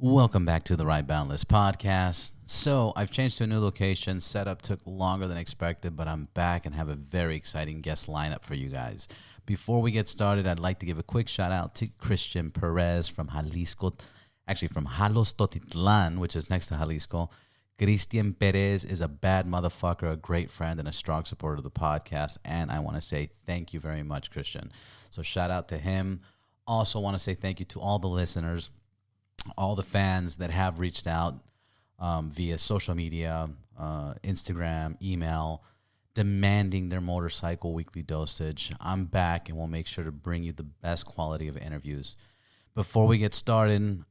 Welcome back to the Ride Boundless podcast. So I've changed to a new location. Setup took longer than expected, but I'm back and have a very exciting guest lineup for you guys. Before we get started, I'd like to give a quick shout out to Christian Perez from Jalisco, actually from Jalostotitlan, which is next to Jalisco. Christian Perez is a bad motherfucker, a great friend, and a strong supporter of the podcast. And I want to say thank you very much, Christian. So shout out to him. Also want to say thank you to all the listeners, all the fans that have reached out via social media, Instagram, email, demanding their motorcycle weekly dosage. I'm back and we'll make sure to bring you the best quality of interviews. Before we get started,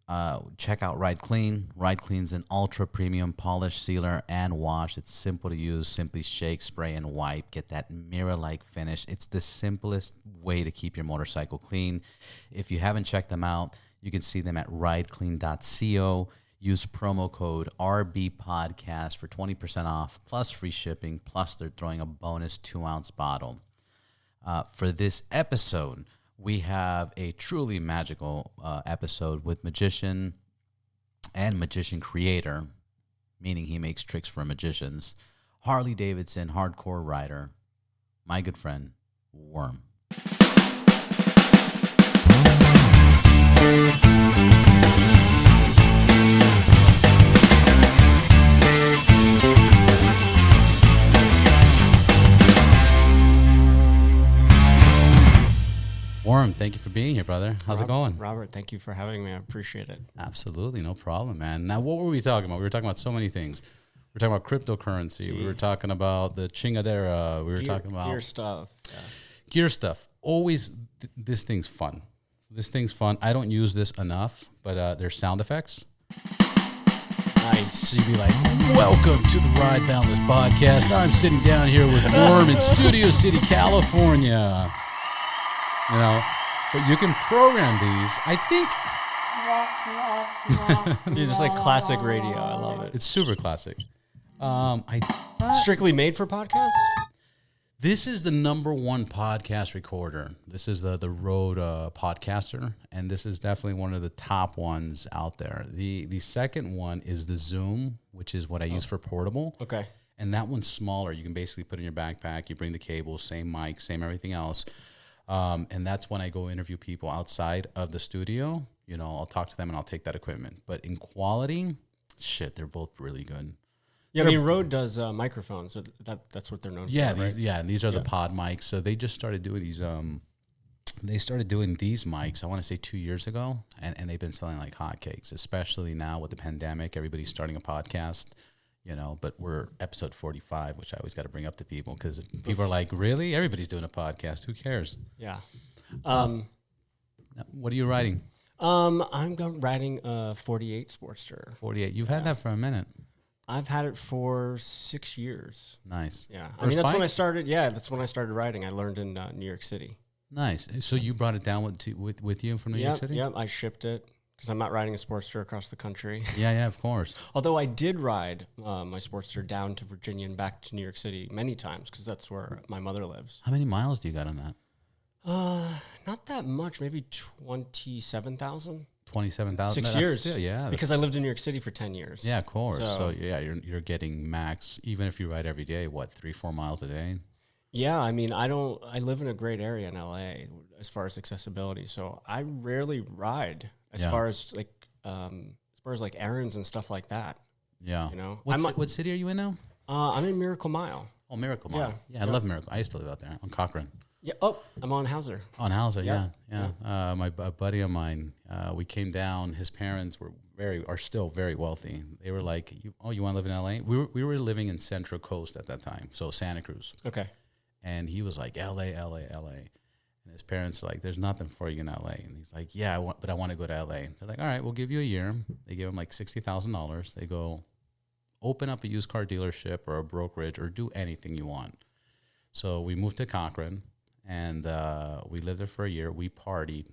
check out Ride Clean. Ride Clean's an ultra premium polish, sealer, and wash. It's simple to use. Simply shake, spray, and wipe. Get that mirror-like finish. It's the simplest way to keep your motorcycle clean. If you haven't checked them out, you can see them at rideclean.co. Use promo code RBPodcast for 20% off, plus free shipping, plus they're throwing a bonus 2-ounce bottle. For this episode, we have a truly magical episode with magician and magician creator, meaning he makes tricks for magicians, Harley Davidson hardcore rider, my good friend, Worm. Worm, thank you for being here, brother. How's it going? Robert, thank you for having me. I appreciate it. Absolutely, no problem, man. Now, what were we talking about? We were talking about so many things. We were talking about cryptocurrency. We were talking about the chingadera. We were talking about gear stuff. Yeah. Gear stuff. Always, this thing's fun. This thing's fun. I don't use this enough, but there's sound effects. Nice. So you'd be like, welcome to the Ride Boundless podcast. I'm sitting down here with Worm in Studio City, California. You know, but you can program these. I think. Dude, it's like classic radio. I love it. It's super classic. Strictly made for podcasts? This is the #1 podcast recorder. This is the Rode Podcaster, and this is definitely one of the top ones out there. The second one is the Zoom, which is what I use for portable. Okay. And that one's smaller. You can basically put it in your backpack. You bring the cable, same mic, same everything else. And that's when I go interview people outside of the studio. You know, I'll talk to them and I'll take that equipment. But in quality, shit, they're both really good. Yeah, I mean, Rode does microphones. So that's what they're known for, right? And these are the pod mics. So they just started doing these. They started doing these mics, I want to say 2 years ago. And they've been selling like hotcakes, especially now with the pandemic. Everybody's starting a podcast. You know, but we're episode 45, which I always got to bring up to people because people are like, really? Everybody's doing a podcast. Who cares? Yeah. What are you riding? I'm riding a 48 Sportster. 48. You've had that for a minute. I've had it for 6 years. Nice. Yeah. First I mean, that's bike? when I started. Yeah, that's when I started riding. I learned in New York City. Nice. So you brought it down with you from New York City? Yep, I shipped it. Because I'm not riding a Sportster across the country. Yeah, of course. Although I did ride my Sportster down to Virginia and back to New York City many times because that's where my mother lives. How many miles do you got on that? Not that much, maybe 27,000. 27,000? 6 years. Still, yeah. Because I lived in New York City for 10 years. Yeah, of course. So yeah, you're getting max, even if you ride every day, 3-4 miles a day? Yeah, I mean, I live in a great area in LA as far as accessibility, so I rarely ride as far as like errands and stuff like that. Yeah. You know, what city are you in now? I'm in Miracle Mile. Oh, Miracle Mile. Yeah, I love Miracle. I used to live out there on Cochrane. Yeah. Oh, I'm on Hauser. On Hauser, yeah. My buddy of mine, we came down. His parents are still very wealthy. They were like, you want to live in LA? We were living in Central Coast at that time, so Santa Cruz. Okay. And he was like, LA. And his parents are like, there's nothing for you in LA. And he's like, yeah, but I want to go to LA. They're like, all right, we'll give you a year. They give him like $60,000. They go, open up a used car dealership or a brokerage or do anything you want. So we moved to Cochrane, and we lived there for a year. We partied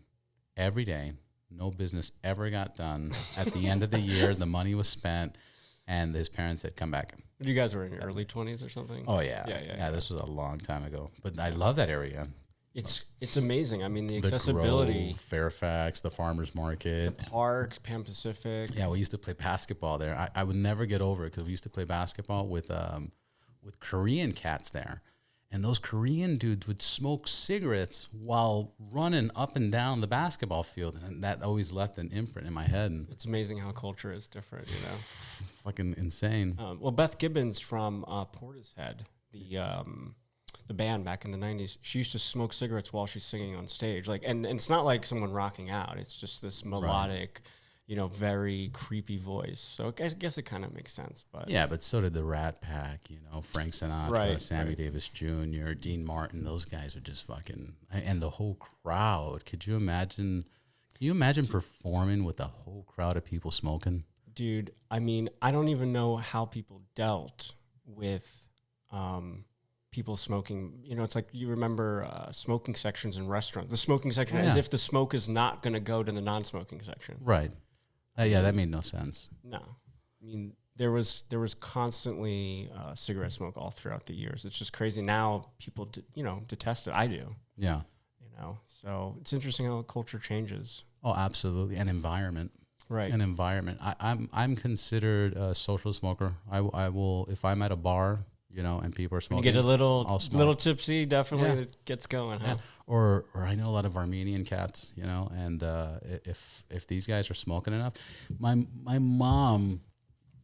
every day. No business ever got done. At the end of the year, the money was spent, and his parents said, come back. You guys were in your early 20s or something? Oh, yeah. Yeah, this was a long time ago. But I love that area. It's amazing. I mean, the The accessibility, Grove, Fairfax, the Farmers Market. the park, Pan Pacific. Yeah, we used to play basketball there. I would never get over it because we used to play basketball with Korean cats there. And those Korean dudes would smoke cigarettes while running up and down the basketball field. And that always left an imprint in my head. And It's amazing how culture is different, you know. fucking insane. Well, Beth Gibbons from Portishead, the band back in the 90s, she used to smoke cigarettes while she's singing on stage. Like, and it's not like someone rocking out. It's just this melodic, you know, very creepy voice. So I guess it kind of makes sense. But Yeah, but so did the Rat Pack, you know, Frank Sinatra, Right, Sammy right. Davis Jr., Dean Martin. Those guys are just fucking, and the whole crowd. Could you imagine? Can you imagine performing with a whole crowd of people smoking? dude, I mean, I don't even know how people dealt with people smoking. You know, it's like you remember smoking sections in restaurants. The smoking section, Oh, as yeah. if the smoke is not going to go to the non-smoking section. Right. Yeah, that made no sense. No, I mean there was constantly cigarette smoke all throughout the years. It's just crazy. Now people, detest it. I do. Yeah. You know, so it's interesting how culture changes. Oh, absolutely. An environment. Right. An environment. I'm considered a social smoker. I will, if I'm at a bar, you know, and people are You smoking. get a I'll little smoke. tipsy, definitely Yeah. it gets going, huh? Yeah. Or I know a lot of Armenian cats, you know, and if these guys are smoking enough, my mom,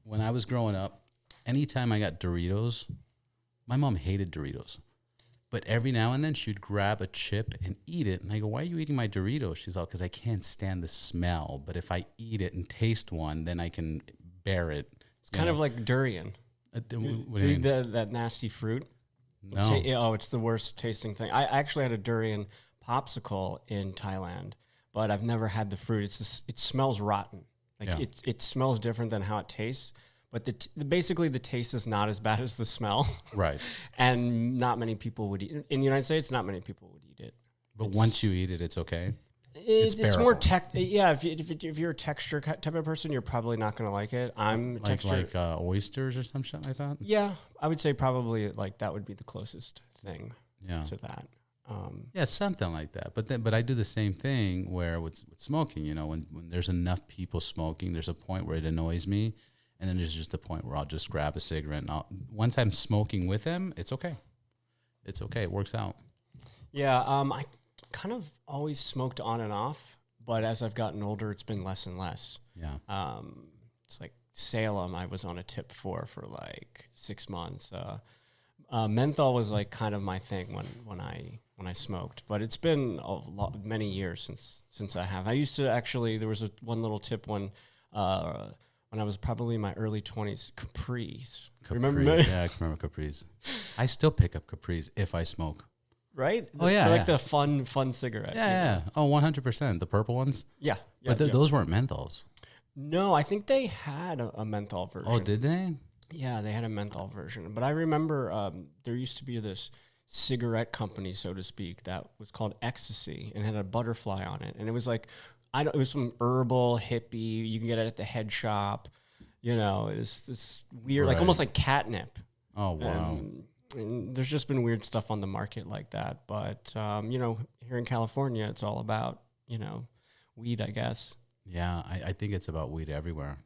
when I was growing up, anytime I got Doritos, my mom hated Doritos. But every now and then she'd grab a chip and eat it. And I go, why are you eating my Doritos? She's all, because I can't stand the smell. But if I eat it and taste one, then I can bear it. It's kind of like durian. What do you mean? That nasty fruit. No. It's the worst tasting thing. I actually had a durian popsicle in Thailand, but I've never had the fruit. It smells rotten. Like Yeah. it smells different than how it tastes. But basically the taste is not as bad as the smell. Right. And not many people would eat it. In the United States, not many people would eat it. But once you eat it, it's okay. It's more bearable. if you're a texture type of person, you're probably not going to like it. I'm texture. Like oysters or some shit like that. Yeah, I would say probably like that would be the closest thing Yeah. to that. Yeah, something like that. But I do the same thing where with smoking, you know, when there's enough people smoking, there's a point where it annoys me. And then there's just a point where I'll just grab a cigarette. And once I'm smoking with them, it's okay. It's okay. It works out. Yeah, I kind of always smoked on and off, but as I've gotten older, it's been less and less. Yeah. It's like Salem, I was on a tip for like 6 months. Menthol was like kind of my thing when I smoked, but it's been many years since I have. I used to actually, there was one little tip when I was probably in my early 20s, Capri's. Remember? Yeah, I remember Capri's. I still pick up Capri's if I smoke. Right? Oh, yeah, They're yeah. like the fun cigarette. Yeah. Oh, 100%. The purple ones. Yeah. But those weren't menthols. No, I think they had a menthol version. Oh, did they? Yeah, they had a menthol version. But I remember there used to be this cigarette company, so to speak, that was called Ecstasy and had a butterfly on it. And it was like, it was some herbal hippie. You can get it at the head shop. You know, it's this weird, like almost like catnip. Oh, wow. And there's just been weird stuff on the market like that. But, here in California, it's all about, weed, I guess. Yeah, I think it's about weed everywhere.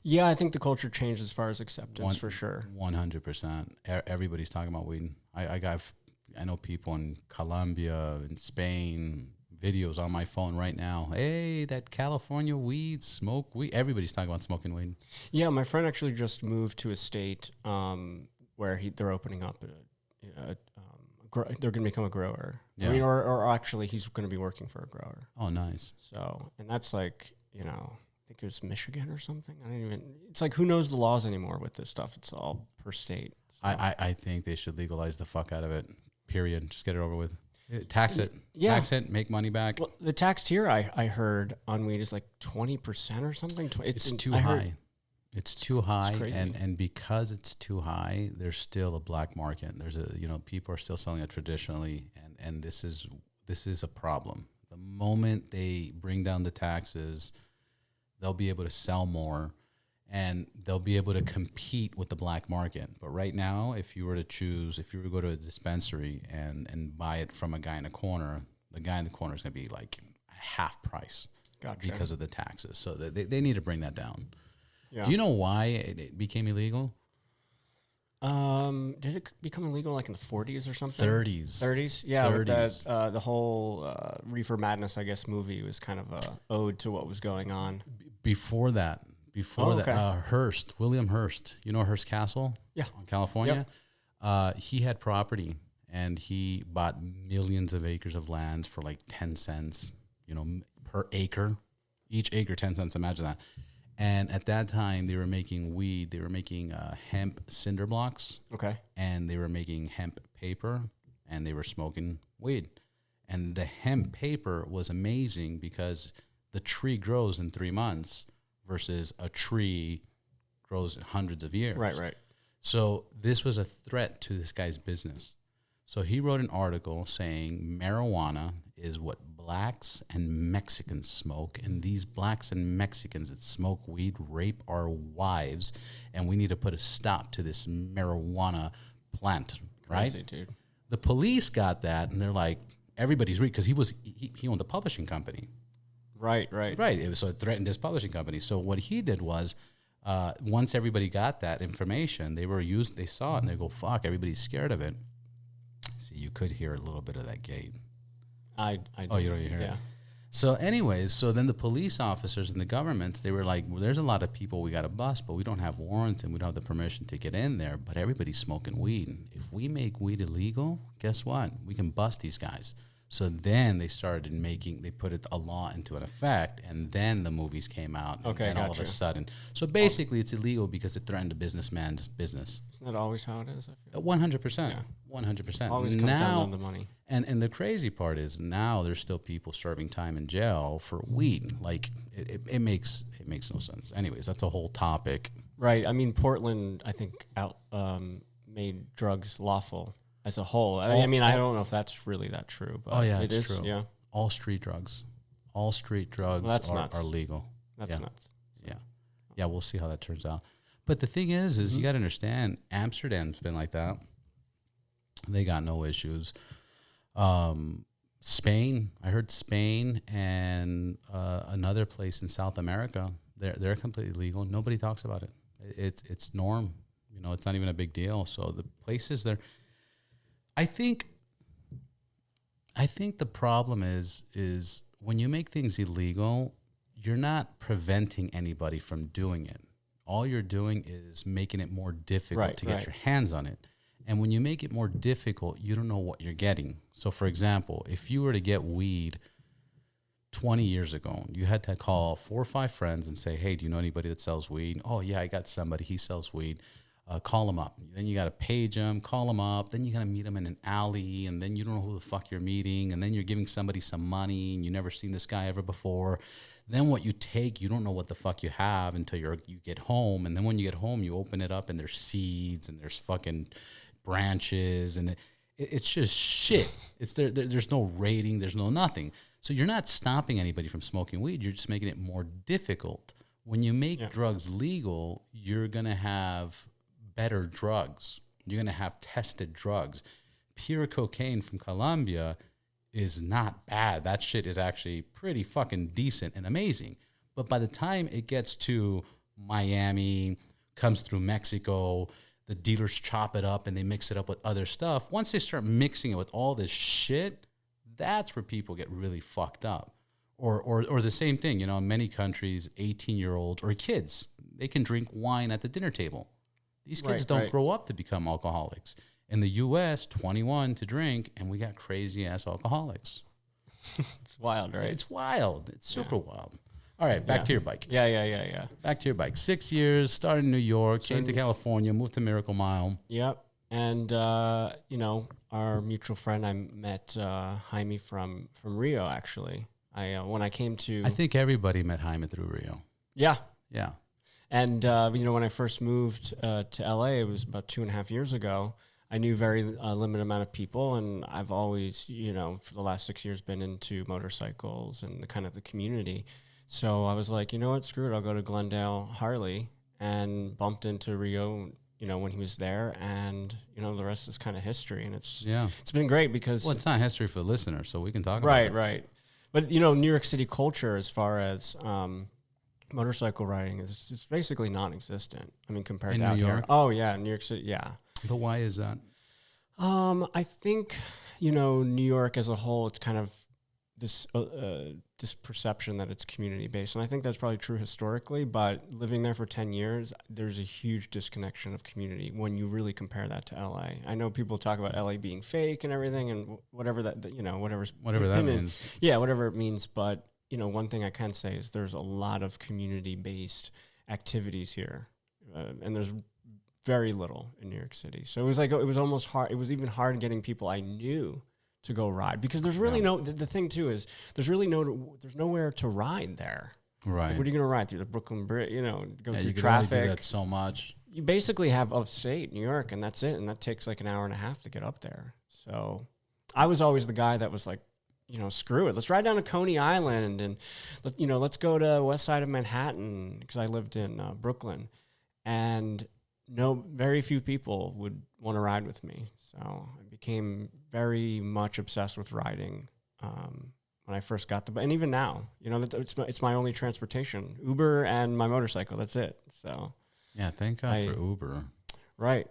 Yeah, I think the culture changed as far as acceptance for sure. 100%. Everybody's talking about weed. I know people in Colombia and Spain, videos on my phone right now. Hey, that California weed, smoke weed. Everybody's talking about smoking weed. Yeah, my friend actually just moved to a state where they're opening up they're going to become a grower. Yeah. I mean, or actually he's going to be working for a grower. Oh, nice. So, and that's like, I think it was Michigan or something. It's like, who knows the laws anymore with this stuff? It's all per state. So. I think they should legalize the fuck out of it, period. Just get it over with. Tax it. Yeah. Tax it, make money back. Well, the tax here I heard on weed is like 20% or something. It's too high. It's too high, crazy. and because it's too high, there's still a black market. There's people are still selling it traditionally, and this is a problem. The moment they bring down the taxes, they'll be able to sell more, and they'll be able to compete with the black market. But right now, if you were to go to a dispensary and buy it from a guy in a corner, the guy in the corner is going to be like half price. Gotcha. Because of the taxes. So they need to bring that down. Yeah. Do you know why it became illegal? Did it become illegal like in the 40s or something? 30s. 30s? Yeah, 30s. with that, the whole Reefer Madness, I guess, movie was kind of a ode to what was going on. Before that, Hearst, William Hearst, you know Hearst Castle? Yeah. In California? Yep. He had property, and he bought millions of acres of land for like 10 cents, per acre. Each acre, 10 cents, imagine that. And at that time, they were making weed. They were making hemp cinder blocks. Okay. And they were making hemp paper, and they were smoking weed. And the hemp paper was amazing because the tree grows in 3 months versus a tree grows hundreds of years. Right. So this was a threat to this guy's business. So he wrote an article saying marijuana is what blacks and Mexicans smoke, and these blacks and Mexicans that smoke weed rape our wives, and we need to put a stop to this marijuana plant, right? Crazy, dude. The police got that, and they're like, everybody's reading, because he owned a publishing company. Right. So it threatened his publishing company. So what he did was, once everybody got that information, they saw it, and they go, fuck, everybody's scared of it. See, you could hear a little bit of that gate. I Oh, you don't hear it? it? So anyways, then the police officers and the governments, they were like, well, there's a lot of people we got to bust, but we don't have warrants and we don't have the permission to get in there, but everybody's smoking weed. If we make weed illegal, guess what? We can bust these guys. So then they put a law into an effect, and then the movies came out. And all of a sudden. So basically, it's illegal because it threatened a businessman's business. Isn't that always how it is? I feel? 100%. 100%. Always comes down to the money. And the crazy part is now there's still people serving time in jail for weed. Like, it makes no sense. Anyways, that's a whole topic. Right. I mean, Portland, I think, made drugs lawful as a whole. I don't know if that's really that true. But it's is, true. Yeah. All street drugs are legal. That's nuts. So. Yeah, we'll see how that turns out. But the thing is you got to understand, Amsterdam's been like that. They got no issues. Spain, I heard Spain and another place in South America, they're completely legal. Nobody talks about it. It's norm. It's not even a big deal. So the places there, I think the problem is when you make things illegal, you're not preventing anybody from doing it. All you're doing is making it more difficult to get your hands on it. And when you make it more difficult, you don't know what you're getting. So, for example, if you were to get weed 20 years ago, you had to call 4 or 5 friends and say, hey, do you know anybody that sells weed? Oh, yeah, I got somebody. He sells weed. Call him up. Then you got to page him, call him up. Then you got to meet him in an alley, and then you don't know who the fuck you're meeting. And then you're giving somebody some money, and you've never seen this guy ever before. Then what you take, you don't know what the fuck you have until you get home. And then when you get home, you open it up, and there's seeds, and there's fucking branches, and it's just shit. It's there's no rating, there's no nothing. So you're not stopping anybody from smoking weed. You're just making it more difficult. When you make drugs legal, you're going to have better drugs. You're going to have tested drugs. Pure cocaine from Colombia is not bad. That shit is actually pretty fucking decent and amazing. But by the time it gets to Miami, comes through Mexico, the dealers chop it up and they mix it up with other stuff. Once they start mixing it with all this shit, that's where people get really fucked up. Or the same thing, in many countries, 18-year-olds or kids, they can drink wine at the dinner table. These kids don't grow up to become alcoholics. In the U.S., 21 to drink, and we got crazy-ass alcoholics. It's wild, right? It's wild. It's super wild. All right, back to your bike. Yeah. Back to your bike. 6 years, started in New York, came to California, moved to Miracle Mile. Yep. And, our mutual friend, I met Jaime from Rio, actually. When I came to... I think everybody met Jaime through Rio. Yeah. Yeah. And, when I first moved to LA, it was about 2.5 years ago. I knew very limited amount of people, and I've always, for the last 6 years been into motorcycles and the kind of the community. So I was like, you know what, screw it, I'll go to Glendale Harley and bumped into Rio, when he was there, and the rest is kind of history. And it's been great because Well, it's not history for the listener, so we can talk about right, it. right. But New York City culture, as far as motorcycle riding, is it's basically non-existent. I mean, compared In to out New here. York? Oh yeah, New York City. Yeah. But why is that? I think New York as a whole, it's kind of this perception that it's community based, and I think that's probably true historically. But living there for 10 years, there's a huge disconnection of community when you really compare that to LA. I know people talk about LA being fake and everything, and whatever Whatever that means. Yeah, whatever it means. But one thing I can say is there's a lot of community based activities here, and there's very little in New York City. So it was almost hard. It was even hard getting people I knew to go ride, because there's really the thing too is there's nowhere to ride there. Right. Like, what are you going to ride through the Brooklyn Bridge? Go through you traffic. can only do that so much. You basically have upstate New York, and that's it. And that takes like an hour and a half to get up there. So I was always the guy that was like, screw it. Let's ride down to Coney Island, and let's go to west side of Manhattan, because I lived in Brooklyn, and very few people would want to ride with me. So I became very much obsessed with riding when I first got and even now, it's my only transportation: Uber and my motorcycle. That's it. So yeah, thank God for Uber. Right.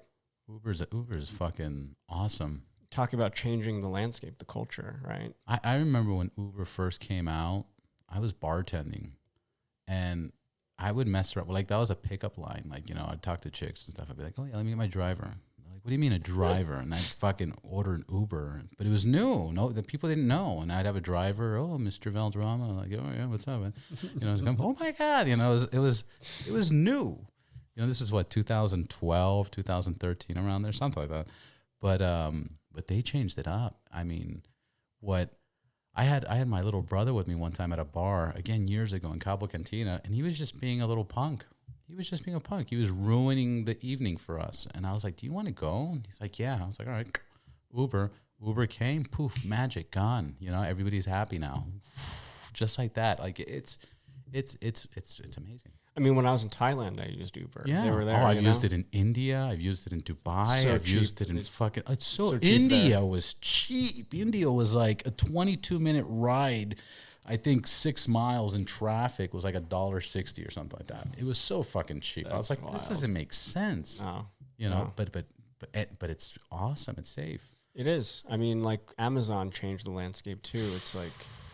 Uber's fucking awesome. Talk about changing the landscape, the culture, right? I remember when Uber first came out, I was bartending, and I would mess around. Like, that was a pickup line. Like, I'd talk to chicks and stuff. I'd be like, oh, yeah, let me get my driver. They're like, what do you mean a driver? And I'd fucking order an Uber. But it was new. No, the people didn't know. And I'd have a driver. Oh, Mr. Valderrama. Like, oh, yeah, what's up? And, oh, my God. It was new. This is what, 2012, 2013, around there, something like that. But they changed it up. I mean, I had my little brother with me one time at a bar, again, years ago in Cabo Cantina, and he was just being a little punk. He was just being a punk. He was ruining the evening for us. And I was like, do you want to go? And he's like, yeah. I was like, all right, Uber came, poof, magic, gone. Everybody's happy now. Just like that. Like, it's amazing. I mean, when I was in Thailand, I used Uber. Yeah. They were there. Oh, I've used it in India. I've used it in Dubai. So I've cheap. used it in fucking. It's so cheap India there. was cheap. India was like a 22-minute ride. I think 6 miles in traffic was like $1.60 or something like that. It was so fucking cheap. I was like, wild. this doesn't make sense. No. But it's awesome. It's safe. It is. I mean, like, Amazon changed the landscape too. It's like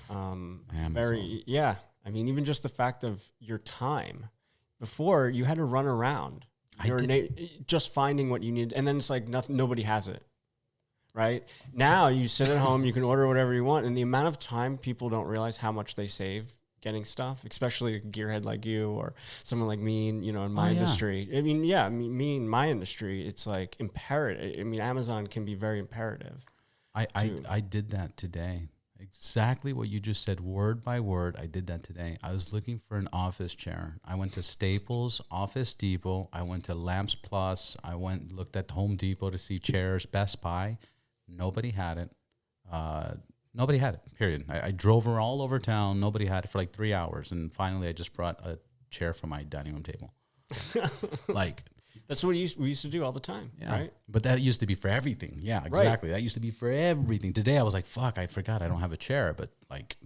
Amazon. I mean, even just the fact of your time. Before, you had to run around. Just finding what you need, and then it's like nobody has it, right? Now you sit at home, you can order whatever you want, and the amount of time people don't realize how much they save getting stuff, especially a gearhead like you or someone like me, in my industry. I mean, me in my industry, it's like imperative. I mean, Amazon can be very imperative. I did that today. Exactly what you just said, word by word. I did that today. I was looking for an office chair. I went to Staples, Office Depot. I went to Lamps Plus. I looked at Home Depot to see chairs, Best Buy. Nobody had it. Nobody had it, period. I drove her all over town. Nobody had it for like 3 hours. And finally, I just brought a chair for my dining room table. Like... That's what we used to do all the time, right? But that used to be for everything. Yeah, exactly. Right. That used to be for everything. Today I was like, fuck, I forgot I don't have a chair. But like,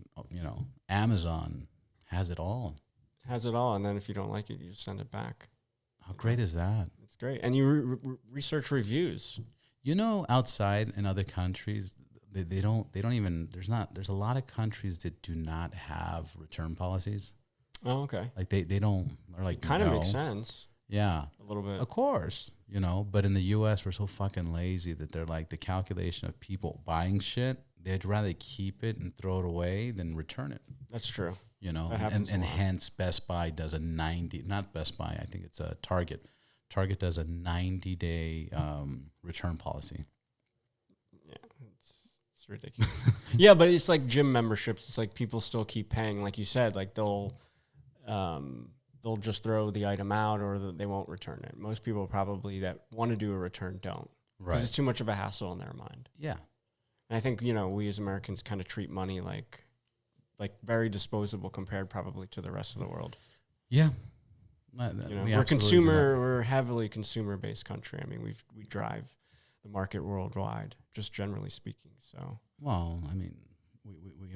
Amazon has it all. Has it all. And then if you don't like it, you just send it back. How great is that? It's great. And you research reviews. Outside in other countries, they don't even, there's a lot of countries that do not have return policies. Oh, okay. Like they don't, they're like, kind of makes sense. Yeah. A little bit. Of course, but in the U.S., we're so fucking lazy that they're like the calculation of people buying shit. They'd rather keep it and throw it away than return it. That's true. That happens and hence Best Buy does not Best Buy, I think it's a Target. Target does a 90-day return policy. Yeah, it's ridiculous. Yeah, but it's like gym memberships. It's like people still keep paying. Like you said, like they'll just throw the item out or they won't return it. Most people probably that want to do a return don't. Right. Because it's too much of a hassle in their mind. Yeah. And I think, we as Americans kind of treat money like very disposable compared probably to the rest of the world. Yeah. We're a heavily consumer-based country. I mean, we drive the market worldwide, just generally speaking. So, well, I mean,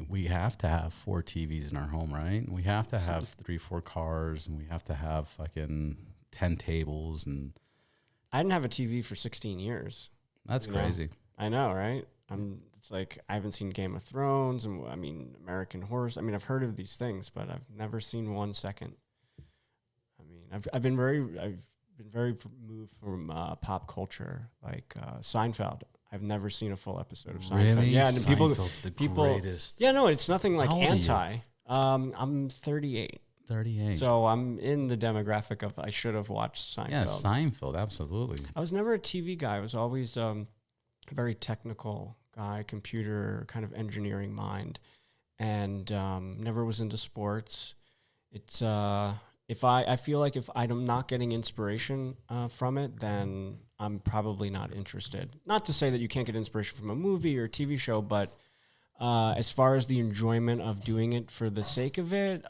we have to have 4 TVs in our home, right? We have to have 3-4 cars, and we have to have fucking 10 tables. And I didn't have a TV for 16 years. That's crazy. I know, right? It's like I haven't seen Game of Thrones, and I mean American Horror. I mean, I've heard of these things, but I've never seen 1 second. I mean, I've been very moved from pop culture, like Seinfeld. I've never seen a full episode of Seinfeld. Really? Yeah, and Seinfeld's the greatest. Yeah, no, it's nothing like How old are anti. I'm 38. 38. So I'm in the demographic of I should have watched Seinfeld. Yeah, Seinfeld, absolutely. I was never a TV guy. I was always a very technical guy, computer kind of engineering mind, and never was into sports. It's if I feel like if I'm not getting inspiration from it, then I'm probably not interested. Not to say that you can't get inspiration from a movie or a TV show, but as far as the enjoyment of doing it for the sake of it,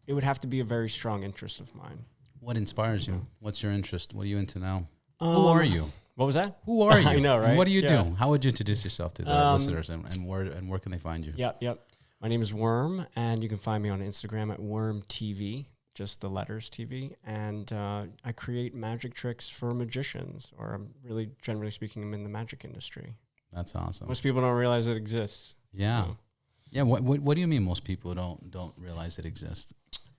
it would have to be a very strong interest of mine. What inspires you? What's your interest? What are you into now? Who are you? What was that? Who are you? I know, right? And what do you do? How would you introduce yourself to the listeners, and where can they find you? Yep. My name is Worm, and you can find me on Instagram at WormTV, just the letters TV. And I create magic tricks for magicians, or I'm really, generally speaking, I'm in the magic industry. That's awesome. Most people don't realize it exists. Yeah. So. Yeah. What do you mean most people don't realize it exists?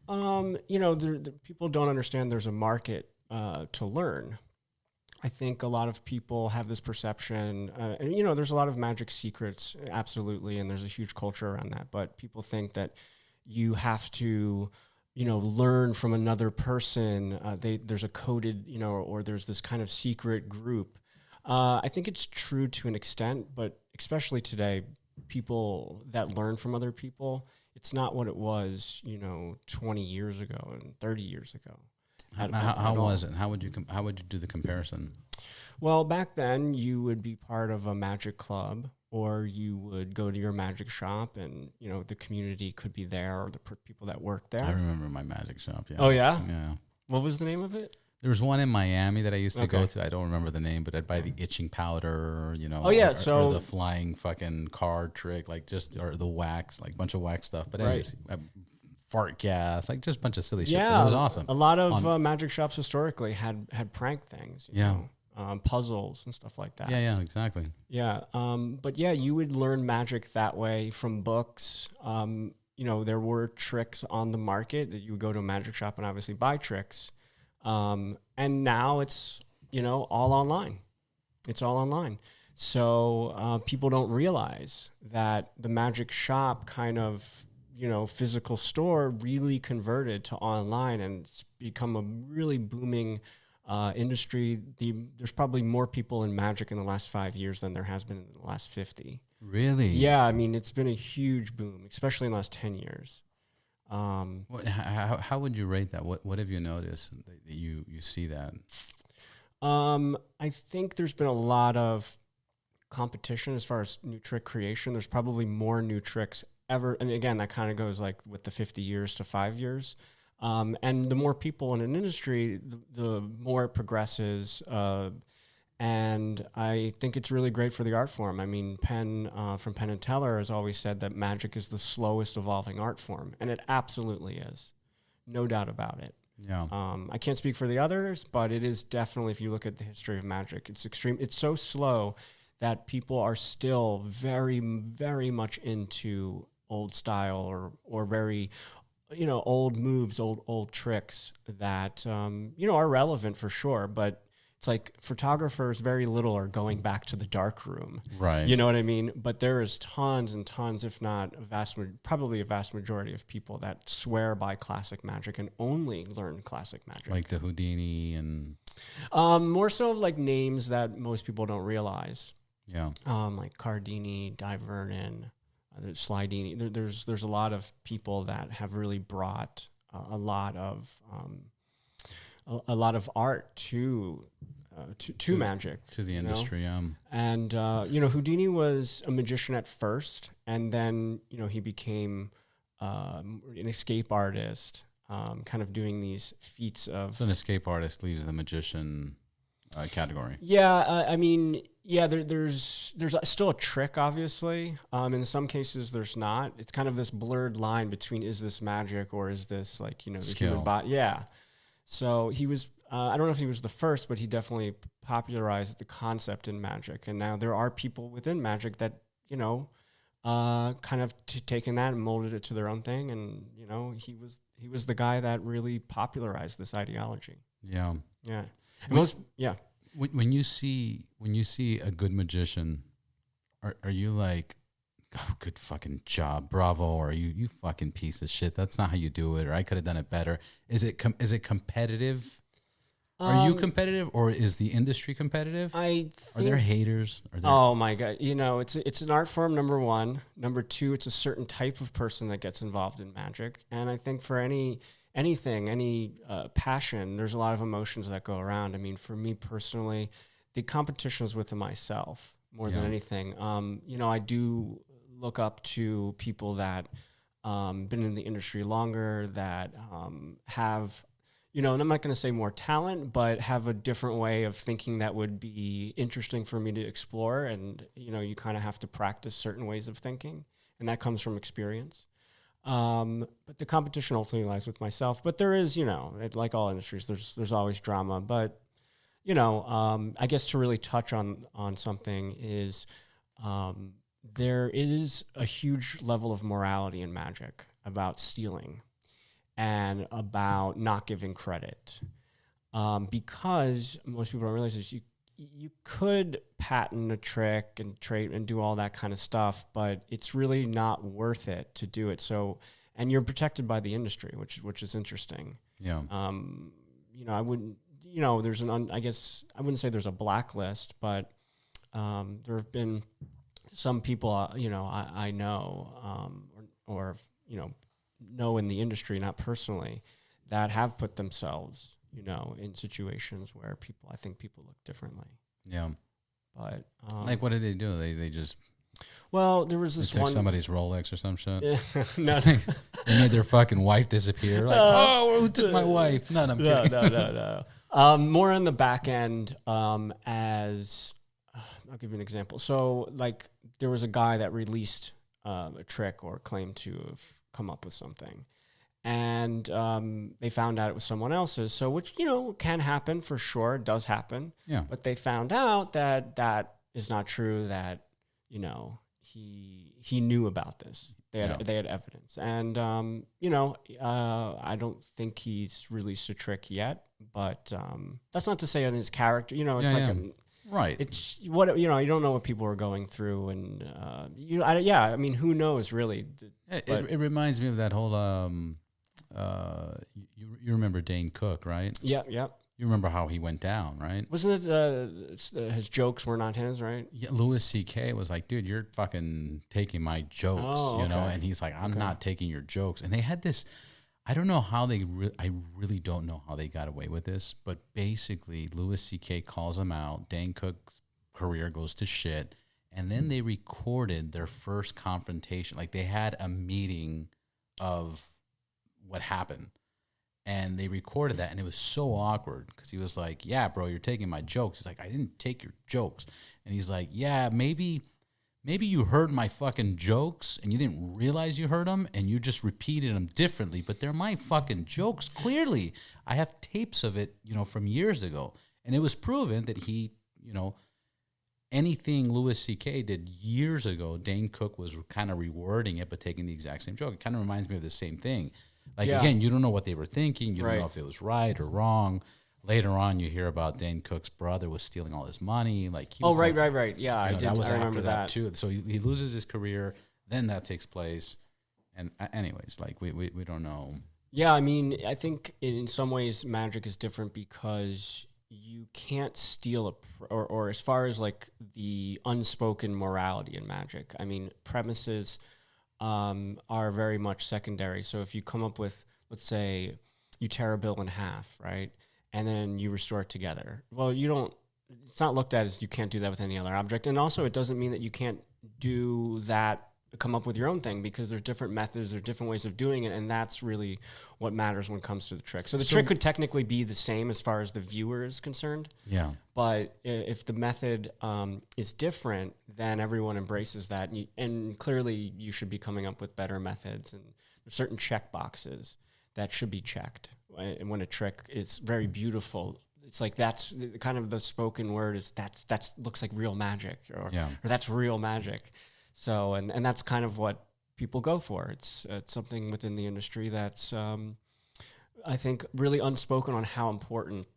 The people don't understand there's a market to learn. I think a lot of people have this perception, and there's a lot of magic secrets, absolutely, and there's a huge culture around that. But people think that you have to, learn from another person. There's a coded, or there's this kind of secret group. I think it's true to an extent, but especially today, people that learn from other people, it's not what it was, 20 years ago and 30 years ago. How was it? How would you do the comparison? Well, back then you would be part of a magic club, or you would go to your magic shop, and the community could be there, or the people that work there. I remember my magic shop. Yeah. Oh yeah. Yeah. What was the name of it? There was one in Miami that I used to go to. I don't remember the name, but I'd buy the itching powder, Oh yeah, or the flying fucking card trick, or the wax, like a bunch of wax stuff. But anyways, fart gas, like just a bunch of silly shit. But it was awesome. A lot of magic shops historically had prank things. You know, puzzles and stuff like that. Yeah, exactly. Yeah, but yeah, you would learn magic that way from books. There were tricks on the market that you would go to a magic shop and obviously buy tricks. And now it's, all online. It's all online. So people don't realize that the magic shop kind of, physical store really converted to online, and it's become a really booming industry. There's probably more people in magic in the last 5 years than there has been in the last 50. Really? Yeah, I mean, it's been a huge boom, especially in the last 10 years. How would you rate that? What have you noticed that you see that? I think there's been a lot of competition as far as new trick creation. There's probably more new tricks ever. And again, that kind of goes like with the 50 years to 5 years. And the more people in an industry, the more it progresses. And I think it's really great for the art form. I mean, Penn from Penn and Teller has always said that magic is the slowest evolving art form, and it absolutely is, no doubt about it. Yeah. I can't speak for the others, but it is definitely, if you look at the history of magic, it's extreme. It's so slow that people are still very, very much into old style or very, old moves, old tricks that are relevant for sure, but. It's like photographers, very little are going back to the dark room. Right. You know what I mean? But there is tons and tons, if not probably a vast majority of people that swear by classic magic and only learn classic magic. Like the Houdini and... more so of like names that most people don't realize. Yeah. Like Cardini, Di Vernon, Slidini. There's a lot of people that have really brought a lot of art to magic, to the industry. And Houdini was a magician at first, and then he became an escape artist, kind of doing these feats of. So an escape artist leaves the magician category. Yeah, I mean, yeah, there's still a trick, obviously. In some cases, there's not. It's kind of this blurred line between is this magic or is this like, you know, the Skill. human body? Yeah. So he was, I don't know if he was the first, but he definitely popularized the concept in magic. And now there are people within magic that, you know, kind of taken that and molded it to their own thing. And, you know, he was the guy that really popularized this ideology. Yeah. Yeah. And most, yeah. When you see a good magician, are you like, oh, good fucking job, bravo, or you fucking piece of shit? That's not how you do it, or I could have done it better. Is it competitive? Are you competitive, or is the industry competitive? Are there haters? Oh my God! You know, it's an art form. Number one. Number two, it's a certain type of person that gets involved in magic, and I think for any passion, there's a lot of emotions that go around. I mean, for me personally, the competition is within myself more than anything. You know, I do look up to people that been in the industry longer, that have, you know, and I'm not going to say more talent, but have a different way of thinking that would be interesting for me to explore. And, you know, you kind of have to practice certain ways of thinking, and that comes from experience. But the competition ultimately lies with myself. But there is, you know, like all industries, there's always drama. But, you know, I guess to really touch on something is there is a huge level of morality in magic about stealing and about not giving credit. Because most people don't realize this, you could patent a trick and trade and do all that kind of stuff, but it's really not worth it to do it. So, and you're protected by the industry, which is interesting. Yeah. You know, I wouldn't, you know, I guess I wouldn't say there's a blacklist, but there have been some people, you know, I know, or you know in the industry, not personally, that have put themselves, you know, in situations where I think people look differently. Yeah. But like, what did they do? They just, well, there was this took one somebody's Rolex or some shit. No, They made their fucking wife disappear. Like, oh, who took my wife? No, I'm kidding. no. More on the back end. As I'll give you an example. So, like, there was a guy that released a trick or claimed to have come up with something. And they found out it was someone else's. So, which, you know, can happen for sure. It does happen. Yeah. But they found out that that is not true, that, you know, he knew about this. They had evidence. And, you know, I don't think he's released a trick yet. But that's not to say on his character. You know, it's right. It's what, you know, you don't know what people are going through. And, I mean, who knows, really? It reminds me of that whole... you remember Dane Cook, right? Yeah. You remember how he went down, right? Wasn't it his jokes were not his, right? Yeah, Louis C.K. was like, dude, you're fucking taking my jokes, you know? And he's like, I'm not taking your jokes. And they had this, I don't know how I really don't know how they got away with this, but basically Louis C.K. calls him out. Dane Cook's career goes to shit. And then they recorded their first confrontation. Like, they had a meeting of what happened, and they recorded that, and it was so awkward because he was like, yeah, bro, you're taking my jokes. He's like, I didn't take your jokes. And he's like, yeah, maybe you heard my fucking jokes and you didn't realize you heard them, and you just repeated them differently, but they're my fucking jokes. Clearly, I have tapes of it, you know, from years ago, and it was proven that he, you know, anything Louis C.K. did years ago, Dane Cook was kind of rewording it, but taking the exact same joke. It kind of reminds me of the same thing. Like, again, you don't know what they were thinking. You don't know if it was right or wrong. Later on, you hear about Dane Cook's brother was stealing all his money. Like, he was right. Yeah, you know, that was I after remember that too. So he loses his career. Then that takes place. And anyways, like, we don't know. Yeah, I mean, I think in some ways magic is different because you can't steal or as far as like the unspoken morality in magic. I mean, premises are very much secondary. So if you come up with, let's say, you tear a bill in half, right, and then you restore it together. Well, it's not looked at as you can't do that with any other object. And also, it doesn't mean that you can't do that come up with your own thing, because there's different methods, there's different ways of doing it, and that's really what matters when it comes to the trick. So the trick could technically be the same as far as the viewer is concerned. Yeah. But if the method is different, then everyone embraces that, and clearly you should be coming up with better methods, and there's certain check boxes that should be checked. And when a trick is very beautiful, it's like that's kind of the spoken word is that's looks like real magic, or that's real magic. So and that's kind of what people go for. It's something within the industry that's I think really unspoken on how important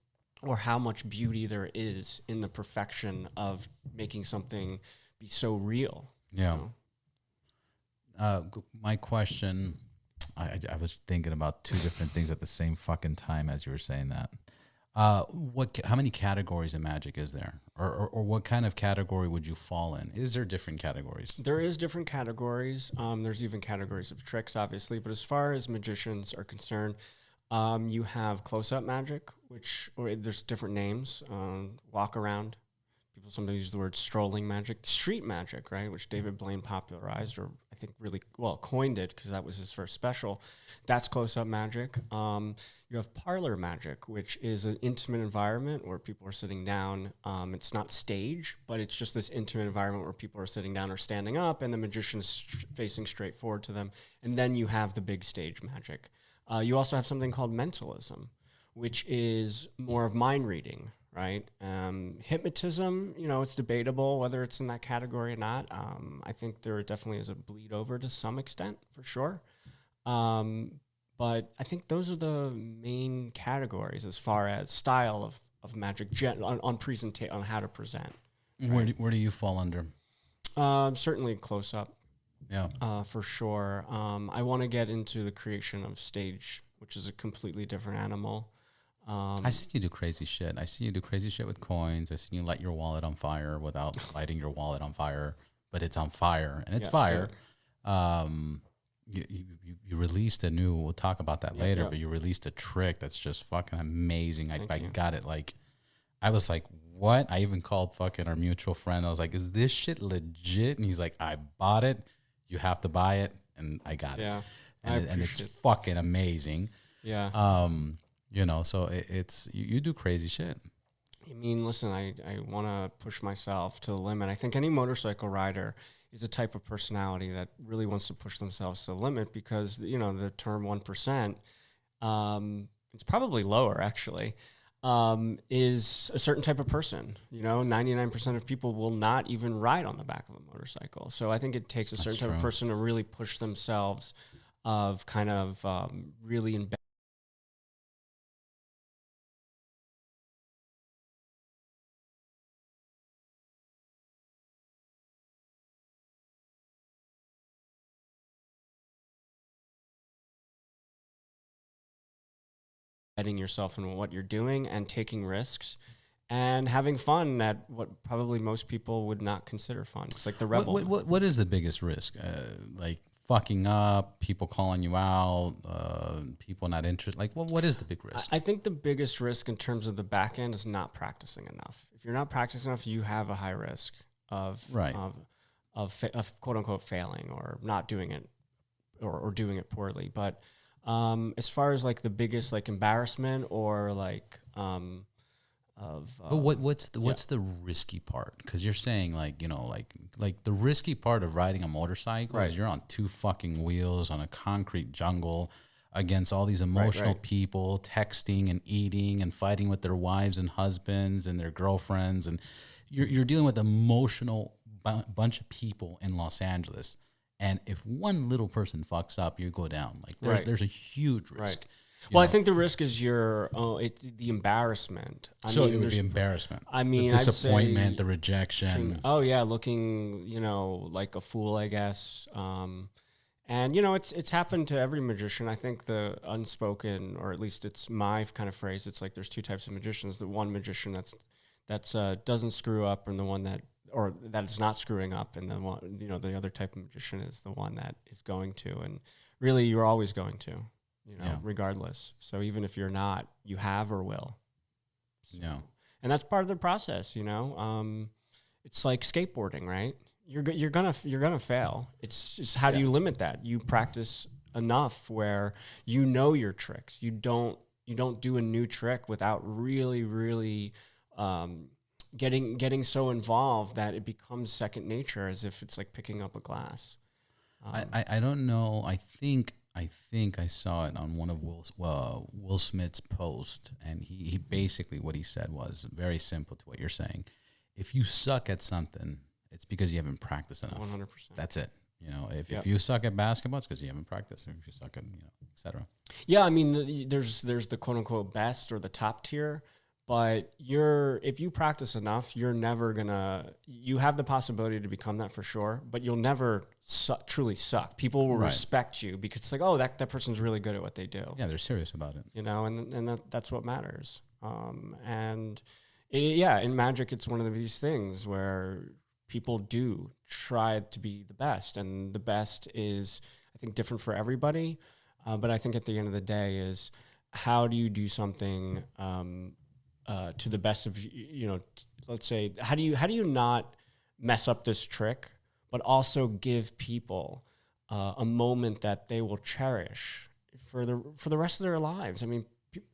or how much beauty there is in the perfection of making something be so real. Yeah. My question, I was thinking about two different things at the same fucking time as you were saying that. How many categories of magic is there? Or what kind of category would you fall in? Is there different categories? There is different categories. There's even categories of tricks, obviously. But as far as magicians are concerned, you have close-up magic, or there's different names. Walk around. People sometimes use the word strolling magic. Street magic, right, which David Blaine popularized, or I think really, coined it, because that was his first special. That's close-up magic. You have parlor magic, which is an intimate environment where people are sitting down. It's not stage, but it's just this intimate environment where people are sitting down or standing up, and the magician is facing straight forward to them. And then you have the big stage magic. You also have something called mentalism, which is more of mind reading, right? Hypnotism, it's debatable whether it's in that category or not. I think there definitely is a bleed over to some extent, for sure. But I think those are the main categories as far as style of magic on how to present. Right? Where do you fall under? Certainly close up. Yeah. For sure. I want to get into the creation of stage, which is a completely different animal. I see you do crazy shit. I see you do crazy shit with coins. I see you light your wallet on fire without lighting your wallet on fire, but it's on fire, and it's fire. Yeah. You released a new, we'll talk about that later, but you released a trick that's just fucking amazing. I got it. Like, I was like, what? I even called fucking our mutual friend. I was like, is this shit legit? And he's like, I bought it. You have to buy it. And I got it. And it's fucking amazing. Yeah. So it's, you do crazy shit. I mean, listen, I want to push myself to the limit. I think any motorcycle rider is a type of personality that really wants to push themselves to the limit, because, the term 1%, it's probably lower actually, is a certain type of person. 99% of people will not even ride on the back of a motorcycle. So I think it takes a certain type of person to really push themselves of kind of really embedding yourself in what you're doing and taking risks and having fun at what probably most people would not consider fun. It's like the rebel. What is the biggest risk? Like fucking up, people calling you out, people not interested? Like, what is the big risk? I think the biggest risk in terms of the back end is not practicing enough. If you're not practicing enough, you have a high risk of quote unquote failing or not doing it or doing it poorly. But as far as like the biggest like embarrassment or like what's the risky part? Because you're saying like the risky part of riding a motorcycle is you're on two fucking wheels on a concrete jungle against all these emotional people, texting and eating and fighting with their wives and husbands and their girlfriends, and you're dealing with emotional bunch of people in Los Angeles. And if one little person fucks up, you go down. Like there's a huge risk. Well, I think the risk is it's the embarrassment. It would be embarrassment. I mean, the disappointment, the rejection. Oh yeah, looking, like a fool, I guess. And it's happened to every magician. I think the unspoken, or at least it's my kind of phrase. It's like there's two types of magicians. The one magician that's doesn't screw up, and the one that is not screwing up, and the one the other type of magician is the one that is going to. And really, you're always going to. Regardless. So even if you're not, you have or will. So, and that's part of the process, It's like skateboarding, right? you're gonna fail. It's just how do you limit that? You practice enough where you know your tricks. You don't do a new trick without really getting so involved that it becomes second nature, as if it's like picking up a glass. I don't know. I think I saw it on one of Will Smith's post, and he basically, what he said was very simple to what you're saying. If you suck at something, it's because you haven't practiced enough. 100%. That's it. You know, if you suck at basketball, it's because you haven't practiced. If you suck at, et cetera. Yeah, I mean, there's the quote unquote best or the top tier, but if you practice enough, you're never you have the possibility to become that for sure, but you'll never truly suck. People will respect you because it's like, oh, that person's really good at what they do. Yeah, they're serious about it. You know, and that's what matters. In Magic, it's one of these things where people do try to be the best, and the best is, I think, different for everybody. But I think at the end of the day is, how do you do something to the best of, let's say, how do you not mess up this trick, but also give people a moment that they will cherish for the rest of their lives? I mean,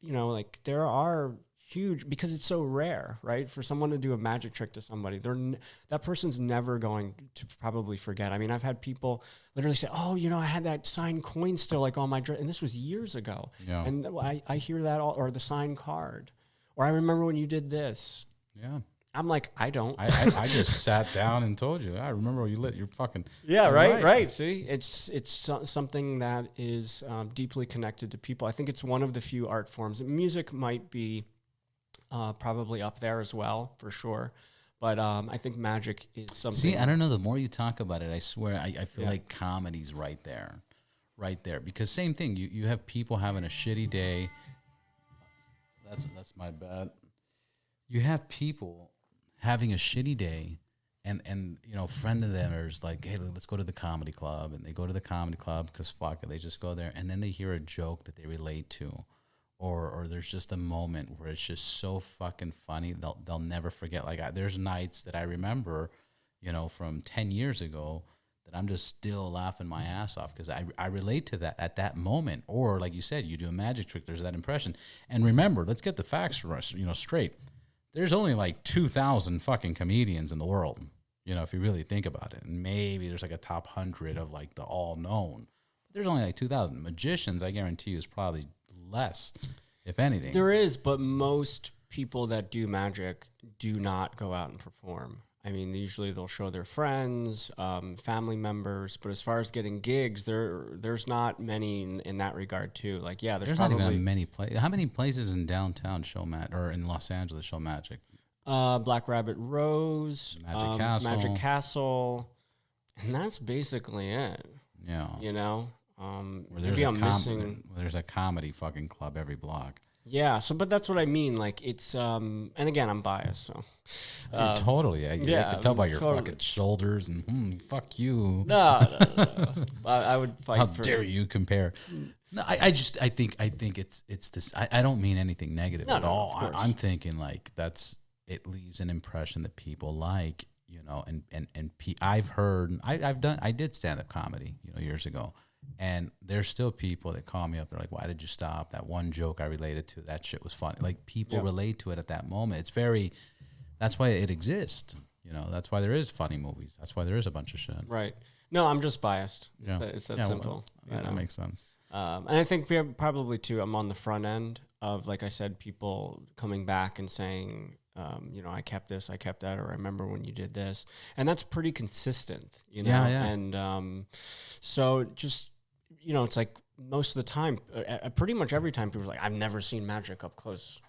like, there are huge, because it's so rare, right? For someone to do a magic trick to somebody, that person's never going to probably forget. I mean, I've had people literally say, "Oh, I had that signed coin still like on my dress," and this was years ago. Yeah. And I hear that or the signed card, or I remember when you did this. Yeah. I'm like, I don't. I just sat down and told you. I remember when you lit. You're fucking. Yeah, right. See, it's something that is deeply connected to people. I think it's one of the few art forms. Music might be probably up there as well, for sure. But I think magic is something. See, I don't know. The more you talk about it, I swear, I feel like comedy's right there. Because same thing. You have people having a shitty day. That's my bad. You have people having a shitty day, and friend of theirs like, hey, let's go to the comedy club, and they go to the comedy club because fuck it, they just go there, and then they hear a joke that they relate to. Or there's just a moment where it's just so fucking funny, they'll never forget. Like, there's nights that I remember, from 10 years ago, that I'm just still laughing my ass off because I relate to that at that moment. Or like you said, you do a magic trick, there's that impression. And remember, let's get the facts straight. There's only like 2,000 fucking comedians in the world, if you really think about it. And maybe there's like a top 100 of like the all known. There's only like 2,000 magicians. I guarantee you is probably less, if anything. There is, but most people that do magic do not go out and perform. I mean, usually they'll show their friends, family members, but as far as getting gigs, there's not many in that regard too. Like, yeah, there's probably not even many places. How many places in downtown show or in Los Angeles show magic? Black Rabbit Rose, Magic Castle, and that's basically it. Yeah, there's a comedy fucking club every block. Yeah, but that's what I mean. Like, it's and again, I'm biased, so totally. I can tell by your fucking shoulders and fuck you. No. I would fight. How dare you compare? No, I think it's this. I don't mean anything negative at all. I'm thinking like it leaves an impression that people like, I did stand up comedy, years ago. And there's still people that call me up. They're like, why did you stop? That one joke I related to, that shit was funny. Like, people relate to it at that moment. That's why it exists. That's why there is funny movies. That's why there is a bunch of shit. Right. No, I'm just biased. Yeah. It's that simple. Well, that makes sense. And I think probably, too, I'm on the front end of, like I said, people coming back and saying, I kept this, I kept that, or I remember when you did this. And that's pretty consistent, Yeah. And so just... it's like most of the time, pretty much every time people are like, I've never seen magic up close,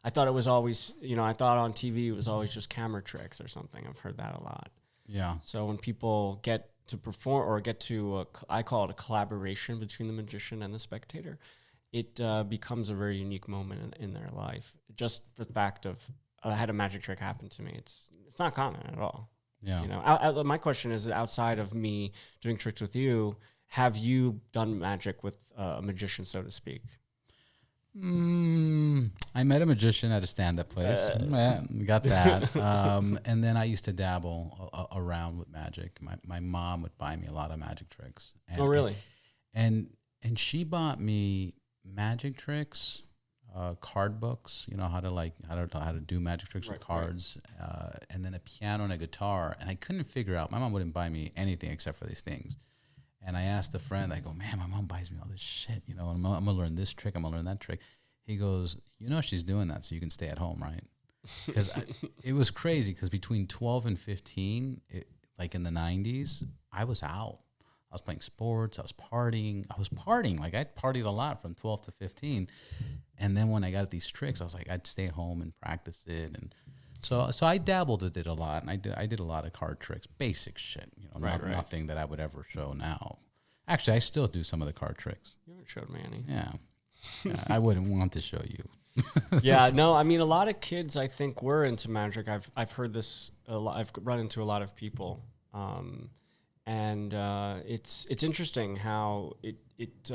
I thought it was always, I thought on TV it was always just camera tricks or something. I've heard that a lot. Yeah. So when people get to perform or get to, I call it a collaboration between the magician and the spectator, it becomes a very unique moment in their life. Just for the fact of, I had a magic trick happen to me. It's not common at all. Yeah. My question is, outside of me doing tricks with you, have you done magic with a magician, so to speak? I I met a magician at a stand-up place. Yeah, we got that. And then I used to dabble around with magic. My mom would buy me a lot of magic tricks. And, Oh, really? And she bought me magic tricks, card books. You know how to do magic tricks with cards, and then a piano and a guitar. And I couldn't figure out. My mom wouldn't buy me anything except for these things. And I asked a friend. I go, man, my mom buys me all this shit. You know, I'm gonna learn this trick. I'm gonna learn that trick. He goes, you know, she's doing that so you can stay at home, right? Because it was crazy. Because between 12 and 15, like in the 90s, I was out. I was playing sports. I was partying. Like I partied a lot from 12 to 15. And then when I got these tricks, I was like, I'd stay home and practice it. And so I dabbled with it a lot. And I did a lot of card tricks, basic shit. You know, nothing that I would ever show now. Actually, I still do some of the card tricks. You haven't showed me any. Yeah. I wouldn't want to show you. Yeah, no, I mean, a lot of kids, I think, were into magic. I've heard this a lot. I've run into a lot of people. And it's interesting how it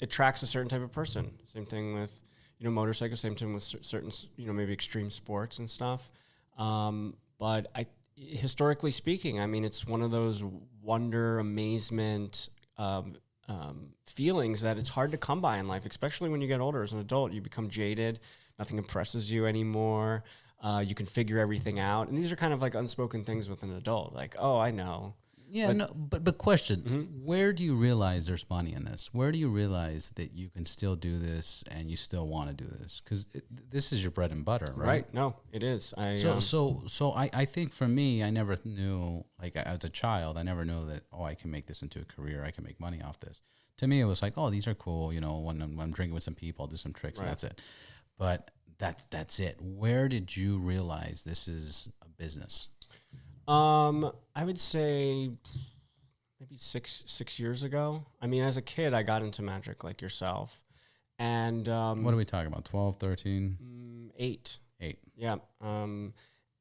attracts a certain type of person. Same thing with, you know, motorcycles, same thing with certain, you know, maybe extreme sports and stuff. But historically speaking, I mean, it's one of those wonder, amazement, feelings that it's hard to come by in life, especially when you get older. As an adult, you become jaded. Nothing impresses you anymore. You can figure everything out. And these are kind of like unspoken things with an adult. Like, oh, I know. Yeah, but question, where do you realize there's money in this? Where do you realize that you can still do this and you still want to do this? Because this is your bread and butter, right? Right. No, it is. So I think for me, I never knew, like as a child, I never knew that, I can make this into a career. I can make money off this. To me, it was like, these are cool. You know, when I'm drinking with some people, I'll do some tricks and that's it. But that's it. Where did you realize this is a business? I would say maybe six years ago. I mean, as a kid, I got into magic like yourself. And what are we talking about? 12, 13? 8. 8. Yeah.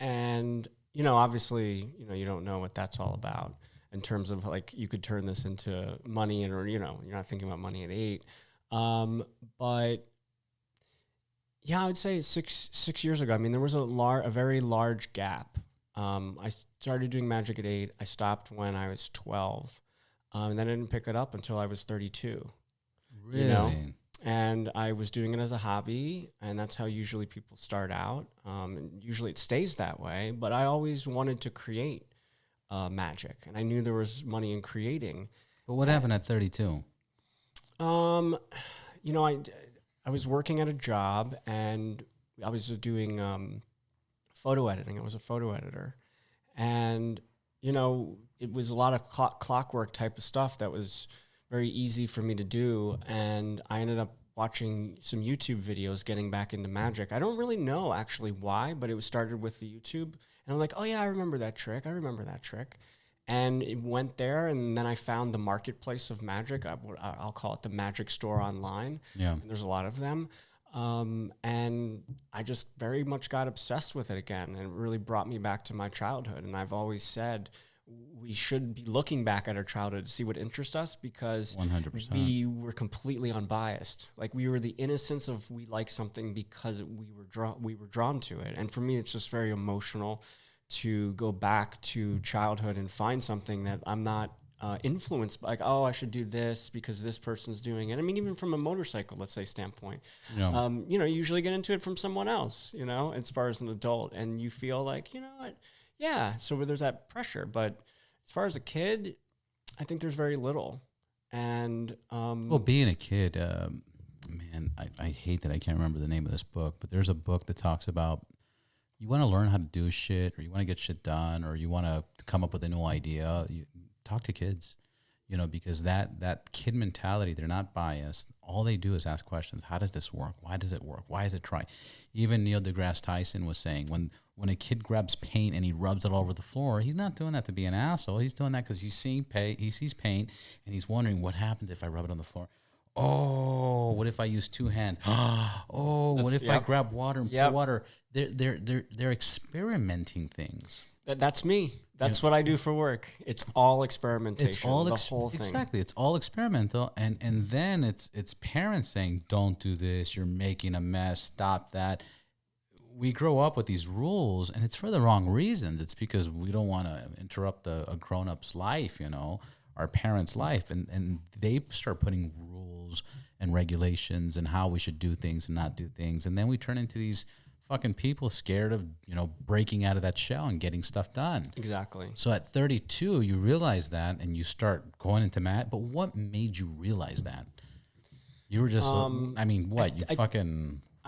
And, you know, obviously, you know, you don't know what that's all about in terms of like you could turn this into money or, you know, you're not thinking about money at 8. But yeah, I would say six years ago. I mean, there was a very large gap. I started doing magic at 8. I stopped when I was 12. And then I didn't pick it up until I was 32. Really? You know? And I was doing it as a hobby, and that's how usually people start out. And usually it stays that way, but I always wanted to create magic, and I knew there was money in creating. But what happened at 32? You know, I was working at a job, and I was doing photo editing. I was a photo editor. And, you know, it was a lot of clockwork type of stuff that was very easy for me to do. And I ended up watching some YouTube videos getting back into magic. I don't really know actually why, but it started with the YouTube. And I'm like, oh, yeah, I remember that trick. And it went there, and then I found the marketplace of magic. I'll call it the magic store online. Yeah. And there's a lot of them. And I just very much got obsessed with it again, and it really brought me back to my childhood. And I've always said we should be looking back at our childhood to see what interests us, because 100%. we were completely unbiased. Like we were the innocence of we like something because we were drawn to it. And for me, it's just very emotional to go back to childhood and find something that I'm not influenced by, like, oh, I should do this because this person's doing it. I mean, even from a motorcycle, let's say, standpoint, you know, you usually get into it from someone else, you know, as far as an adult, and you feel like, you know what, yeah, so there's that pressure. But as far as a kid, I think there's very little. And well, being a kid, man, I hate that I can't remember the name of this book, but there's a book that talks about you want to learn how to do shit, or you want to get shit done, or you want to come up with a new idea. You talk to kids, you know, because that kid mentality, they're not biased. All they do is ask questions. How does this work? Why does it work? Why is it try? Even Neil deGrasse Tyson was saying when a kid grabs paint and he rubs it all over the floor, he's not doing that to be an asshole. He's doing that because he sees paint, and he's wondering what happens if I rub it on the floor. Oh, what if I use 2 hands? Oh, what if I grab water and pour water? They're experimenting things. That's me. That's what I do for work. It's all experimentation. It's all the whole thing. exactly. It's all experimental, and then it's parents saying, "Don't do this. You're making a mess. Stop that." We grow up with these rules, and it's for the wrong reasons. It's because we don't want to interrupt a grown up's life, our parents' life, and they start putting rules and regulations and how we should do things and not do things, and then we turn into these fucking people scared of breaking out of that shell and getting stuff done. Exactly. So at 32, you realize that, and you start going into But what made you realize that? You were just,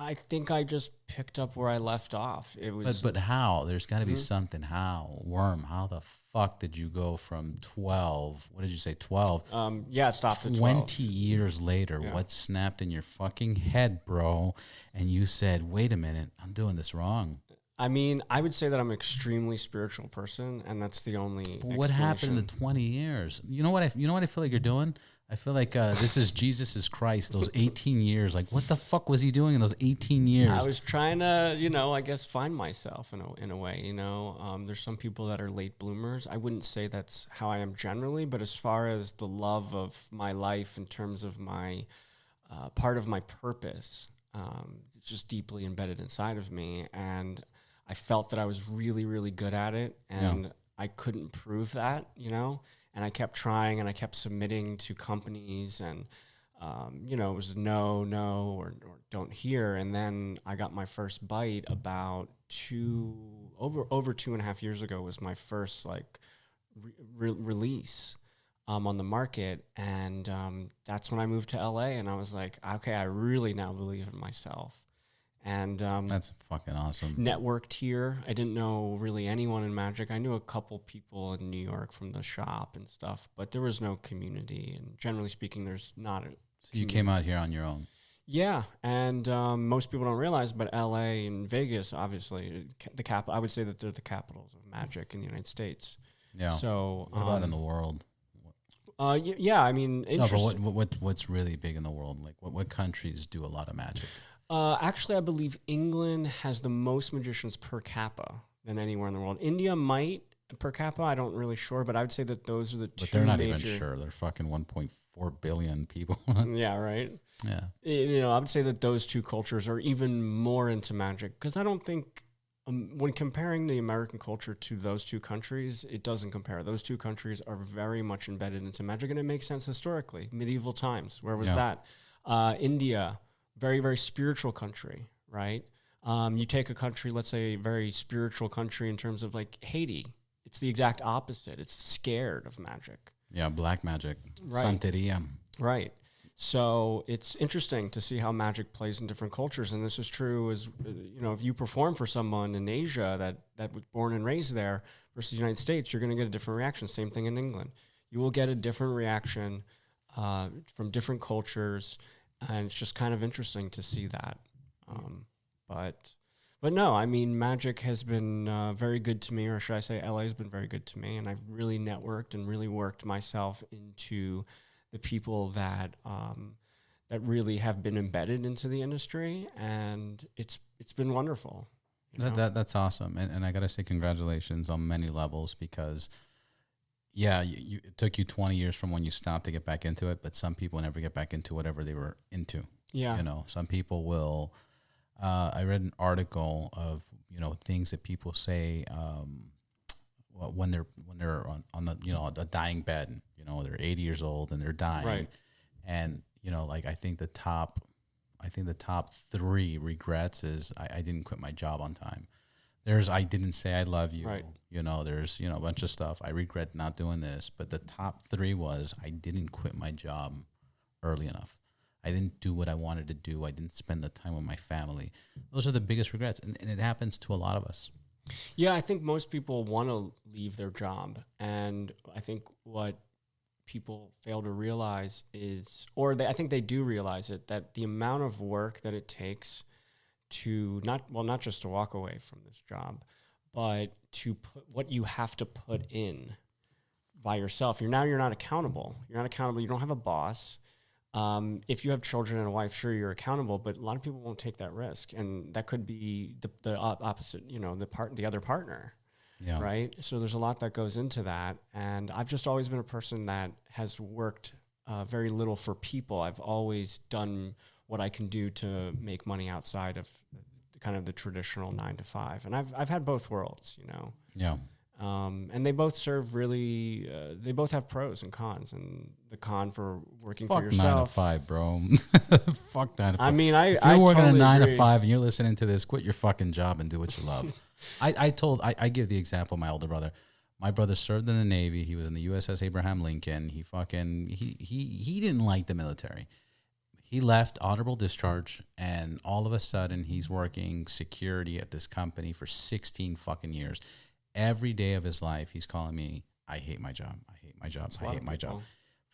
I think I just picked up where I left off. It was, but how? There's got to be something. How? How the fuck did you go from 12? What did you say? 12. it stopped at 12. 20 years later, Yeah. what snapped in your fucking head, bro? And you said, "Wait a minute, I'm doing this wrong." I mean, I would say that I'm an extremely spiritual person, and that's the only. But what happened in the 20 years? You know what I feel like you're doing? I feel like this is Jesus is Christ. Those 18 years, like what the fuck was he doing in those 18 years? I was trying to, I guess find myself in a way. There's some people that are late bloomers. I wouldn't say that's how I am generally, but as far as the love of my life in terms of my part of my purpose, it's just deeply embedded inside of me, and I felt that I was really, really good at it, and I couldn't prove that, And I kept trying, and I kept submitting to companies, and it was no, or don't hear. And then I got my first bite about over 2.5 years ago. Was my first release on the market, and that's when I moved to LA, and I was like, okay, I really now believe in myself. And that's fucking awesome. Networked here. I didn't know really anyone in magic. I knew a couple people in New York from the shop and stuff, but there was no community. And generally speaking, there's not a. So you came out here on your own. Yeah, and most people don't realize, but LA and Vegas, obviously, I would say that they're the capitals of magic in the United States. Yeah. So what about in the world? Yeah, I mean, interesting. No, but what's really big in the world? Like what countries do a lot of magic? Actually, I believe England has the most magicians per capita than anywhere in the world. India might per capita. I don't really sure, but I would say that those are the two. But they're not even sure. They're fucking 1.4 billion people. Yeah, right. Yeah. I would say that those two cultures are even more into magic, because I don't think when comparing the American culture to those two countries, it doesn't compare. Those two countries are very much embedded into magic, and it makes sense historically. Medieval times, where was that? India. Very, very spiritual country, right? You take a country, let's say a very spiritual country in terms of like Haiti. It's the exact opposite. It's scared of magic. Yeah, black magic. Right. Santeria. Right. So it's interesting to see how magic plays in different cultures. And this is true as, if you perform for someone in Asia that was born and raised there versus the United States, you're going to get a different reaction. Same thing in England. You will get a different reaction from different cultures. And it's just kind of interesting to see that. But no, I mean, magic has been very good to me, or should I say LA has been very good to me. And I've really networked and really worked myself into the people that really have been embedded into the industry. And it's been wonderful. That's awesome. And I got to say congratulations on many levels, because it took you 20 years from when you stopped to get back into it, but some people never get back into whatever they were into. Yeah. Some people will. I read an article of, things that people say when they're on the a dying bed. They're 80 years old and they're dying. Right. And I think the top 3 regrets is I didn't quit my job on time. I didn't say I love you. Right. There's a bunch of stuff. I regret not doing this, but the top 3 was I didn't quit my job early enough. I didn't do what I wanted to do. I didn't spend the time with my family. Those are the biggest regrets, and it happens to a lot of us. Yeah, I think most people want to leave their job, and I think what people fail to realize is, I think they do realize it, that the amount of work that it takes to not just to walk away from this job, but to put what you have to put in by yourself. You're not accountable. You're not accountable. You don't have a boss. If you have children and a wife, sure, you're accountable, but a lot of people won't take that risk. And that could be the opposite, the other partner. Yeah. right? So there's a lot that goes into that. And I've just always been a person that has worked very little for people. I've always done what I can do to make money outside of kind of the traditional 9 to 5. And I've had both worlds, you know. Yeah. And they both serve really, they both have pros and cons. And the con for working Fuck for yourself. 9 to 5, bro. Fuck 9 to 5. I mean, if you're working totally a 9 agree. to 5 and you're listening to this, quit your fucking job and do what you love. I give the example of my older brother. My brother served in the Navy. He was in the USS Abraham Lincoln. He didn't like the military. He left honorable discharge, and all of a sudden he's working security at this company for 16 fucking years. Every day of his life, he's calling me, I hate my job. I hate my job. I hate my job.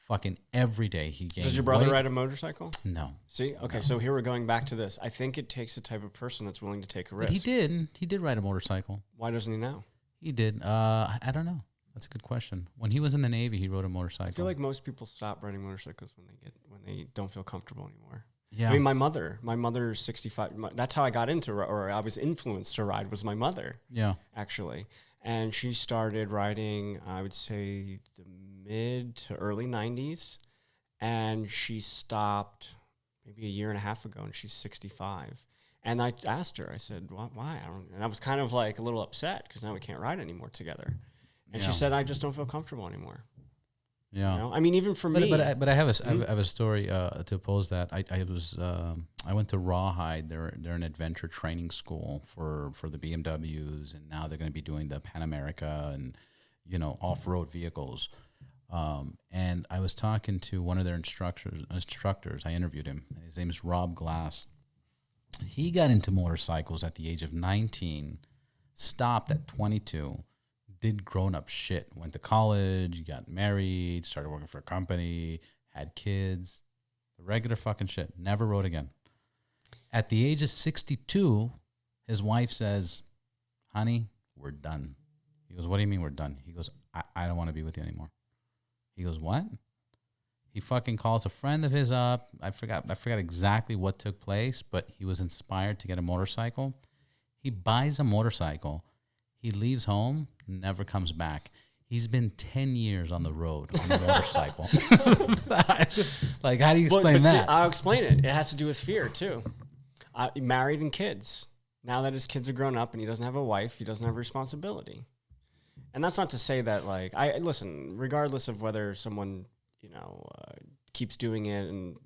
Fucking every day he gained Does your brother weight. ride a motorcycle? No. See? Okay, so here we're going back to this. I think it takes a type of person that's willing to take a risk. But he did. He did ride a motorcycle. Why doesn't he now? He did. I don't know. That's a good question. When he was in the Navy, he rode a motorcycle. I feel like most people stop riding motorcycles when they don't feel comfortable anymore. Yeah. I mean, my mother's 65. That's how I got into, or I was influenced to ride, was my mother. Yeah. Actually. And she started riding, I would say, the mid to early 90s. And she stopped maybe a year and a half ago, and she's 65. And I asked her, I said, why? And I was kind of like a little upset because now we can't ride anymore together. And she said, I just don't feel comfortable anymore. Yeah. You know? I mean, even for me. But I have a story to oppose that. I went to Rawhide. They're an adventure training school for the BMWs, and now they're going to be doing the Pan America and, you know, off-road vehicles. And I was talking to one of their instructors. I interviewed him. His name is Rob Glass. He got into motorcycles at the age of 19, stopped at 22, did grown-up shit, went to college, got married, started working for a company, had kids, the regular fucking shit, never rode again. At the age of 62, his wife says, honey, we're done. He goes, what do you mean we're done? He goes, I don't want to be with you anymore. He goes, what? He fucking calls a friend of his up. I forgot exactly what took place, but he was inspired to get a motorcycle. He buys a motorcycle. He leaves home, never comes back. He's been 10 years on the road on a motorcycle. Like, how do you explain that? See, I'll explain it. It has to do with fear, too. Married and kids. Now that his kids are grown up and he doesn't have a wife, he doesn't have responsibility. And that's not to say that, like, listen, regardless of whether someone, you know, keeps doing it and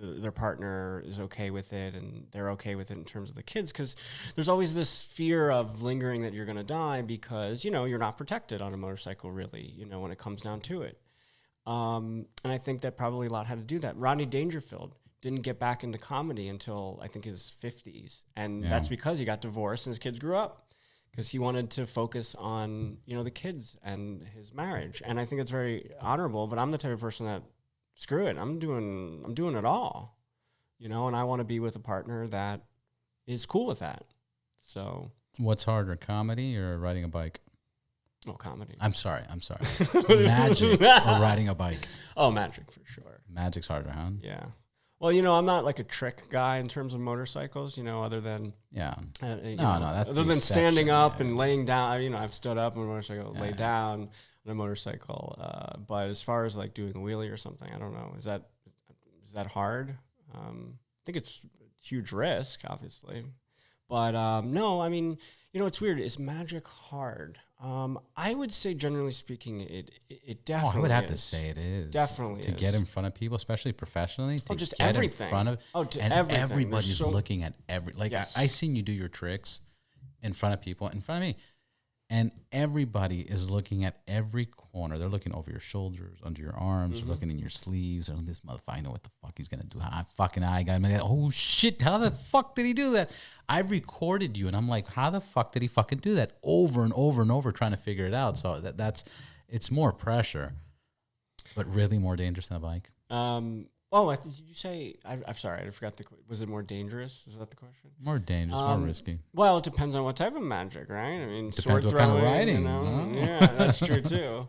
their partner is okay with it and they're okay with it in terms of the kids, because there's always this fear of lingering that you're going to die because, you know, you're not protected on a motorcycle, really, you know, when it comes down to it. And I think that probably a lot had to do that. Rodney Dangerfield didn't get back into comedy until, I think, his 50s. And that's because he got divorced and his kids grew up. Because he wanted to focus on, you know, the kids and his marriage. And I think it's very honorable, but I'm the type of person that, screw it, I'm doing it all, you know, and I want to be with a partner that is cool with that. So. What's harder, comedy or riding a bike? Oh, comedy. I'm sorry. Magic or riding a bike? Oh, magic for sure. Magic's harder, huh? Yeah. Well, you know, I'm not like a trick guy in terms of motorcycles, you know, other than that's other than standing up and laying down. You know, I've stood up on a motorcycle, lay down on a motorcycle. But as far as like doing a wheelie or something, I don't know. Is that hard? I think it's a huge risk, obviously. But no, I mean, you know, it's weird. Is magic hard? I would say, generally speaking, it definitely. I would have to say it is definitely to get in front of people, especially professionally. To just get everything. in front of and everything. Everybody's looking at Yes. I seen you do your tricks in front of people, in front of me, and everybody is looking at every corner. They're looking over your shoulders, under your arms, they're looking in your sleeves. Oh, this motherfucker, I know what the fuck he's gonna do. I got him. Oh shit! How the fuck did he do that? I've recorded you, and I'm like, how the fuck did he fucking do that? Over and over and over, trying to figure it out. So it's more pressure, but really more dangerous than a bike. Did you say? I'm sorry, I forgot was it more dangerous? Is that the question? More dangerous, more risky. Well, it depends on what type of magic, right? I mean, Depends sword what throwing, kind of riding. you know? Yeah, that's true too.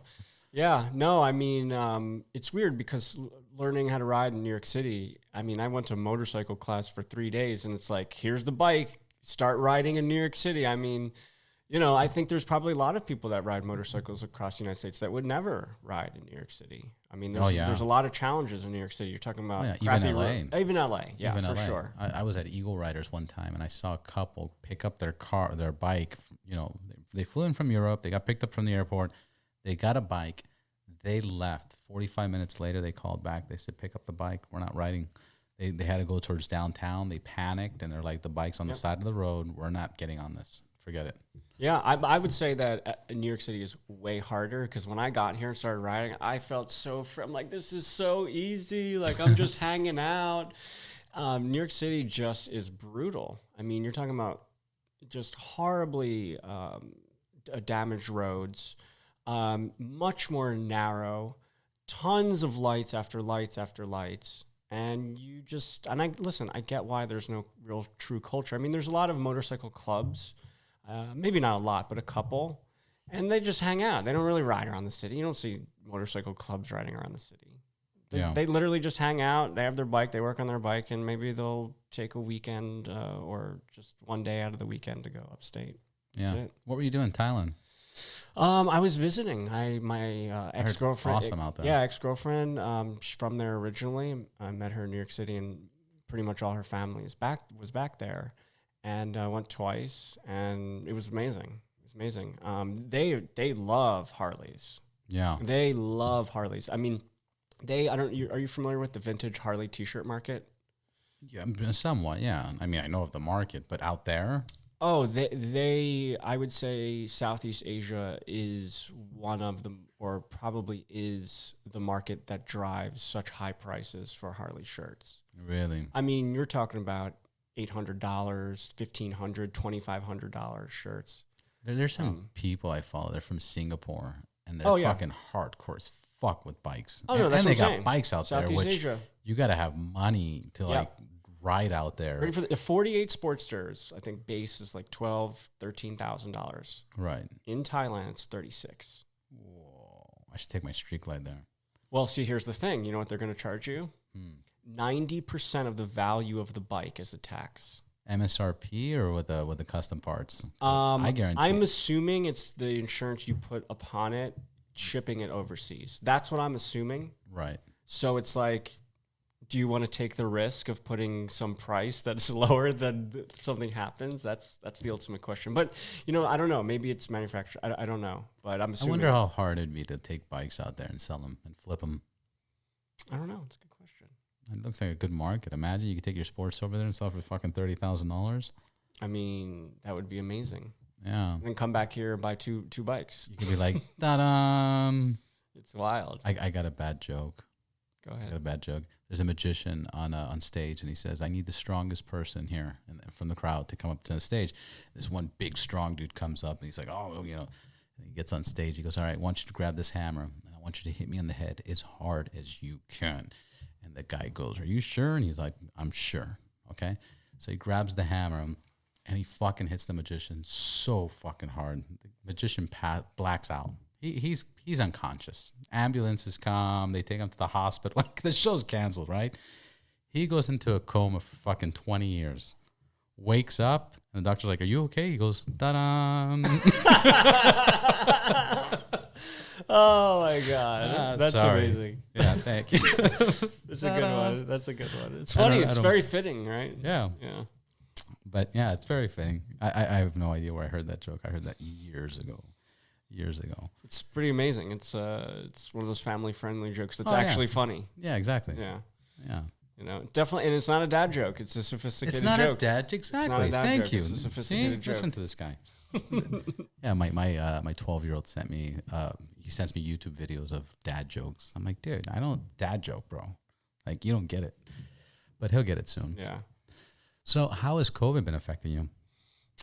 Yeah, no, I mean, it's weird because learning how to ride in New York City, I mean, I went to motorcycle class for 3 days and it's like, here's the bike, start riding in New York City. I mean, You know, I think there's probably a lot of people that ride motorcycles across the United States that would never ride in New York City. I mean, there's a lot of challenges in New York City. You're talking about even LA. Even LA, yeah, even for LA. sure. I was at Eagle Riders one time, and I saw a couple pick up their bike. You know, they flew in from Europe. They got picked up from the airport. They got a bike. They left. 45 minutes later, they called back. They said, pick up the bike. We're not riding. They had to go towards downtown. They panicked, and they're like, the bike's on the side of the road. We're not getting on this. Forget it. Yeah, I would say that New York City is way harder because when I got here and started riding, I felt so free. I'm like, this is so easy. Like, I'm just hanging out. New York City just is brutal. I mean, you're talking about just horribly damaged roads, much more narrow, tons of lights after lights after lights. And I get why there's no real true culture. I mean, there's a lot of motorcycle clubs. Maybe not a lot, but a couple, and they just hang out. They don't really ride around the city. You don't see motorcycle clubs riding around the city. They literally just hang out. They have their bike. They work on their bike, and maybe they'll take a weekend or just one day out of the weekend to go upstate. Yeah. What were you doing in Thailand? I was visiting. My ex-girlfriend. It's awesome out there. Yeah, ex-girlfriend. She's from there originally. I met her in New York City, and pretty much all her family was back there. And I went twice, and it was amazing. It's amazing. They love Harleys. Yeah, they love Harleys. I mean, are you familiar with the vintage Harley T-shirt market? Yeah, somewhat. Yeah. I mean, I know of the market, but out there. Oh, I would say Southeast Asia is one of them, or probably is the market that drives such high prices for Harley shirts. Really? I mean, you're talking about $800, $1,500, $2,500 shirts. There's some people I follow. They're from Singapore, and they're fucking hardcore as fuck with bikes. Oh, no, that's and what they I'm got saying. bikes out Southeast there, which Asia. You got to have money to like ride out there. Ready for the 48 Sportsters, I think base is like $12,000-$13,000. Right. In Thailand, it's 36. Whoa! I should take my street glide there. Well, see, here's the thing. You know what they're going to charge you? 90% of the value of the bike is a tax. MSRP or with the custom parts? I guarantee. I'm assuming it's the insurance you put upon it, shipping it overseas. That's what I'm assuming. Right. So it's like, do you want to take the risk of putting some price that's lower than something happens? That's the ultimate question. But, you know, I don't know. Maybe it's manufactured. I don't know. But I'm assuming. I wonder how hard it'd be to take bikes out there and sell them and flip them. I don't know. It's a good question. It looks like a good market. Imagine you could take your sports over there and sell for fucking $30,000. I mean, that would be amazing. Yeah. And then come back here and buy two bikes. You could be like, ta-da! It's wild. I got a bad joke. Go ahead. I got a bad joke. There's a magician on stage, and he says, I need the strongest person here from the crowd to come up to the stage. This one big, strong dude comes up, and he's like, oh, you know. And he gets on stage. He goes, all right, I want you to grab this hammer, and I want you to hit me on the head as hard as you can. And the guy goes, are you sure? And he's like, I'm sure. Okay. So he grabs the hammer, and he fucking hits the magician so fucking hard. The magician blacks out. He's unconscious. Ambulances come. They take him to the hospital. Like, the show's canceled, right? He goes into a coma for fucking 20 years. Wakes up, and the doctor's like, are you okay? He goes, ta-da! Oh, my God. That's amazing. Yeah, thank you. That's a good one. That's a good one. It's funny. It's very fitting, right? Yeah. Yeah. But, yeah, it's very fitting. I have no idea where I heard that joke. I heard that years ago. It's pretty amazing. It's one of those family-friendly jokes that's actually funny. Yeah, exactly. Yeah. Yeah. You know, definitely, and it's not a dad joke. It's a sophisticated joke. It's not a dad joke. Exactly. It's not a dad Thank joke. you. It's a sophisticated joke. Listen to this guy. Yeah, my 12-year-old sent me. He sends me YouTube videos of dad jokes. I'm like, dude, I don't dad joke, bro. Like, you don't get it, but he'll get it soon. Yeah. So, how has COVID been affecting you?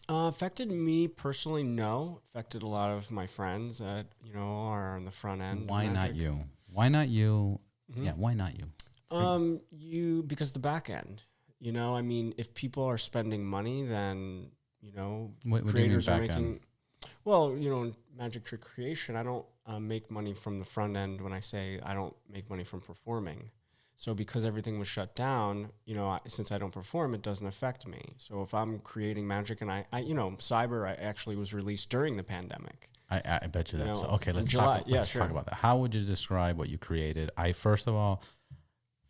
Affected me personally, no. Affected a lot of my friends that, you know, are on the front end. Why not you? Why not you? Mm-hmm. Yeah, why not you? Because the back end. You know, I mean, if people are spending money, then, you know, what creators do you mean are back making. end? Well, you know, in Magic Trick Creation, I don't make money from the front end when I say I don't make money from performing. So because everything was shut down, since I don't perform, it doesn't affect me. So if I'm creating magic, and I Cyber, I actually was released during the pandemic. I bet you that's okay. Let's talk sure. about that. How would you describe what you created? First of all,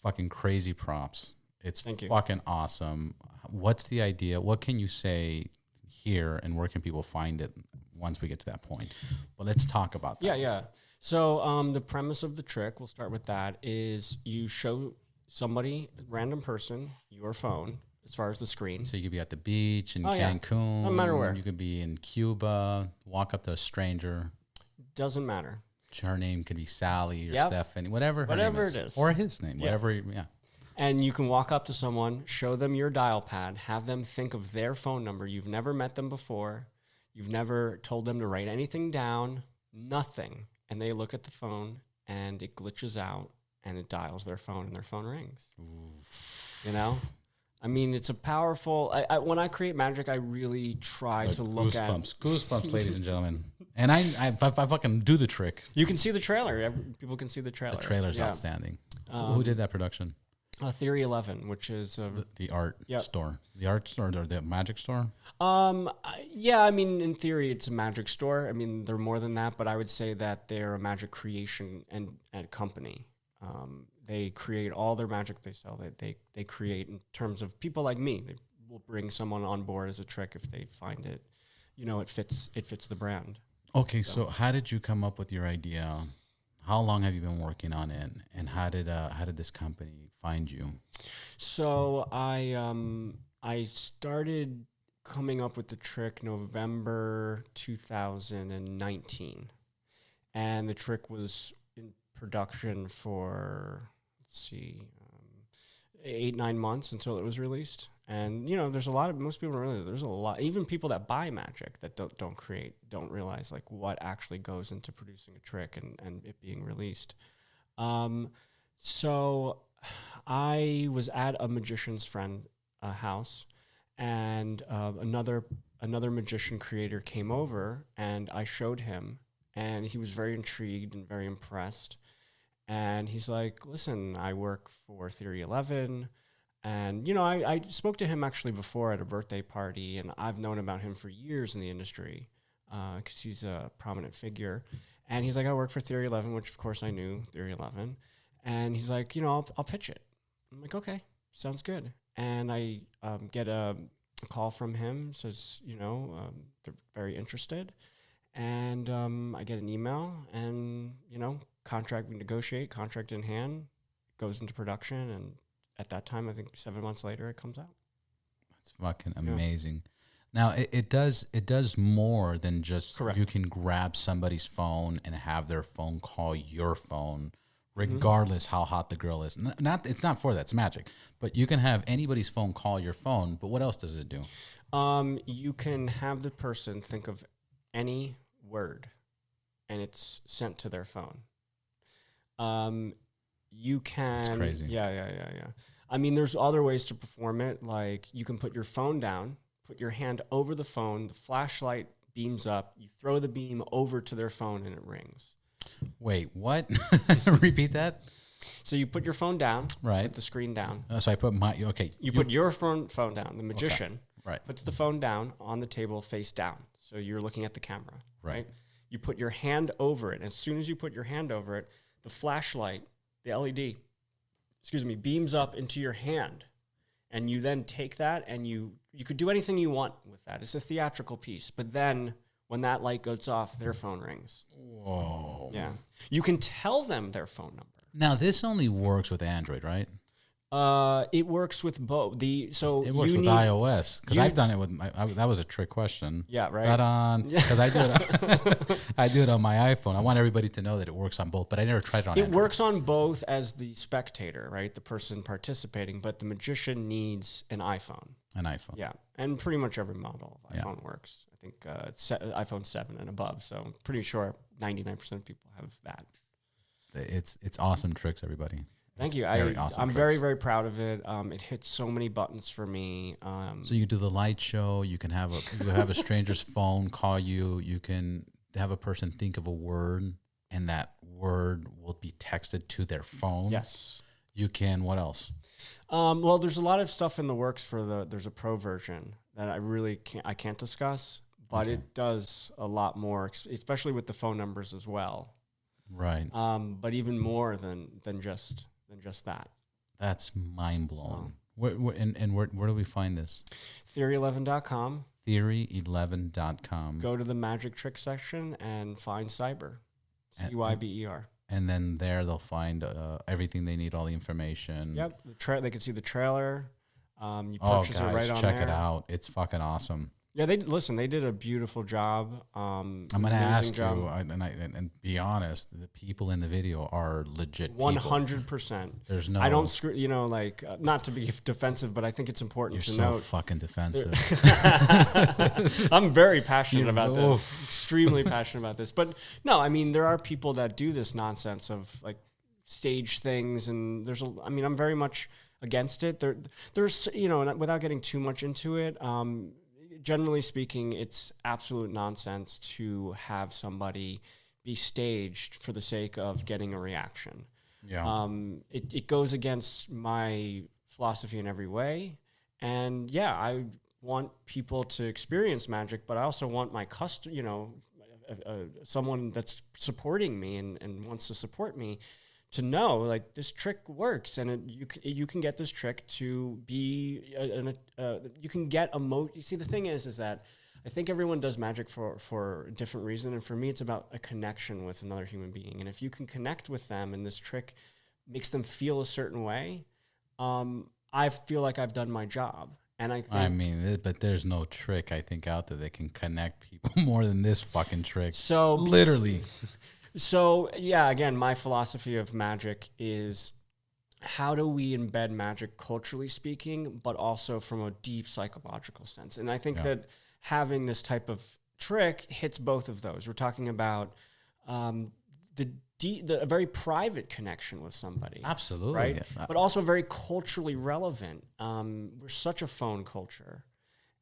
fucking crazy props. It's fucking awesome. What's the idea? What can you say here, and where can people find it once we get to that point? But let's talk about that. Yeah. So the premise of the trick, we'll start with that, is you show somebody, a random person, your phone as far as the screen. So you could be at the beach in Cancun. No matter where. You could be in Cuba, walk up to a stranger. Doesn't matter. Her name could be Sally or Stephanie, whatever it is. Or his name, whatever, And you can walk up to someone, show them your dial pad, have them think of their phone number. You've never met them before. You've never told them to write anything down, nothing. And they look at the phone, and it glitches out, and it dials their phone, and their phone rings. Oof. I mean, it's a powerful... when I create magic, I really try to look at... Goosebumps, ladies and gentlemen. And I fucking do the trick. You can see the trailer. People can see the trailer. The trailer's outstanding. Who did that production? Theory 11, which is the art store. The art store or the magic store? Yeah, I mean, in theory, it's a magic store. I mean, they're more than that, but I would say that they're a magic creation and company. They create all their magic they sell. They create in terms of people like me. They will bring someone on board as a trick if they find it, it fits the brand. Okay, so how did you come up with your idea? How long have you been working on it, and how did this company find you? So I started coming up with the trick November 2019, and the trick was in production for 8-9 months until it was released. And there's most people don't realize there's a lot, even people that buy magic that don't realize like what actually goes into producing a trick and it being released. So I was at a magician's friend house, and another magician creator came over, and I showed him, and he was very intrigued and very impressed. And he's like, "Listen, I work for Theory 11." And, I spoke to him actually before at a birthday party, and I've known about him for years in the industry because he's a prominent figure. And he's like, "I work for Theory 11," which, of course, I knew Theory 11. And he's like, I'll pitch it. I'm like, "Okay, sounds good." And I get a call from him, says, they're very interested. And I get an email, and, we negotiate, contract in hand, goes into production, and at that time, I think 7 months later, it comes out. That's fucking amazing. Now, it does more than just Correct. You can grab somebody's phone and have their phone call your phone, regardless how hot the girl is. It's not for that. It's magic. But you can have anybody's phone call your phone. But what else does it do? You can have the person think of any word, and it's sent to their phone. You can... That's crazy. Yeah. I mean, there's other ways to perform it. Like, you can put your phone down, put your hand over the phone, the flashlight beams up, you throw the beam over to their phone, and it rings. Wait, what? Repeat that? So you put your phone down, right? Put the screen down. So I put You put your phone down. The magician puts the phone down on the table face down. So you're looking at the camera, right? You put your hand over it. As soon as you put your hand over it, the flashlight, the LED, beams up into your hand. And you then take that, and you could do anything you want with that. It's a theatrical piece. But then when that light goes off, their phone rings. Whoa. Yeah. You can tell them their phone number. Now, this only works with Android, right? It works with both. It works with iOS, because I've done it with that was a trick question. Yeah, right. That on, because I do it. I do it on my iPhone. I want everybody to know that it works on both, but I never tried it on. Android. It works on both as the spectator, right, the person participating, but the magician needs an iPhone. Yeah, and pretty much every model of iPhone works. I think it's iPhone 7 and above. So I'm pretty sure 99% of people have that. It's awesome tricks, everybody. Thank you. I'm very, very proud of it. It hits so many buttons for me. So you do the light show. You can have a stranger's phone call you. You can have a person think of a word, and that word will be texted to their phone. Yes. You can. What else? Well, there's a lot of stuff in the works there's a pro version that I can't discuss, but it does a lot more, especially with the phone numbers as well. Right. But even more than just that. That's mind blowing. Where do we find this? Theory11.com. Theory11.com. Go to the magic trick section and find Cyber. CYBER. And then there they'll find everything they need, all the information. Yep. They can see the trailer. You purchase it right on there. Check it out. It's fucking awesome. Yeah, they did a beautiful job. I'm gonna ask you, and be honest. The people in the video are legit. 100%. There's no. I don't screw. Not to be defensive, but I think it's important to note. You're so fucking defensive. I'm very passionate about this. Extremely passionate about this. But no, I mean, there are people that do this nonsense of like stage things, and I'm very much against it. There's without getting too much into it. Generally speaking, it's absolute nonsense to have somebody be staged for the sake of getting a reaction. Yeah. It goes against my philosophy in every way. And yeah, I want people to experience magic, but I also want my someone that's supporting me and wants to support me to know like this trick works, and you can get this trick to be you can get You see, the thing is that I think everyone does magic for a different reason, and for me, it's about a connection with another human being. And if you can connect with them, and this trick makes them feel a certain way, I feel like I've done my job. And I think, but there's no trick I think out there that can connect people more than this fucking trick. So literally. So, yeah, again, my philosophy of magic is how do we embed magic culturally speaking, but also from a deep psychological sense? And I think that having this type of trick hits both of those. We're talking about a very private connection with somebody. Absolutely. Right? Yeah. But also very culturally relevant. We're such a phone culture.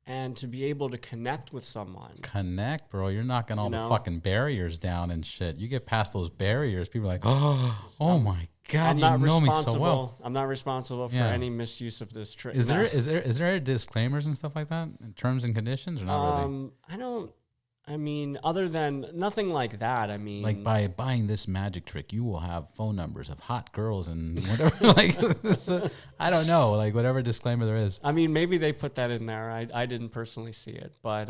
And to be able to connect with someone. Connect, bro. You're knocking all the fucking barriers down and shit. You get past those barriers, people are like, oh my God, you know me so well. I'm not responsible for any misuse of this trick. Is there disclaimers and stuff like that in terms and conditions, or not really? Other than nothing like that. Like by buying this magic trick, you will have phone numbers of hot girls and whatever. I don't know, like whatever disclaimer there is. Maybe they put that in there. I didn't personally see it, but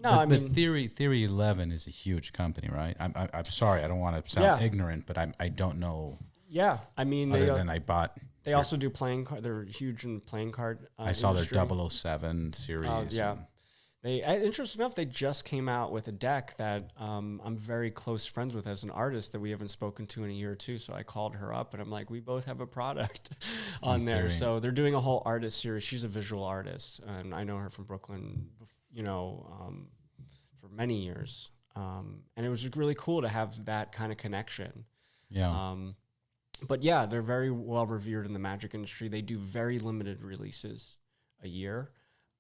but Theory 11 is a huge company, right? I'm sorry, I don't want to sound ignorant, but I don't know. Yeah, They also do playing card. They're huge in playing card. I saw their 007 series. Interesting enough, they just came out with a deck that I'm very close friends with as an artist that we haven't spoken to in a year or two. So I called her up and I'm like, we both have a product on there. So they're doing a whole artist series. She's a visual artist, and I know her from Brooklyn, for many years. And it was really cool to have that kind of connection. Yeah. But yeah, they're very well revered in the magic industry. They do very limited releases a year.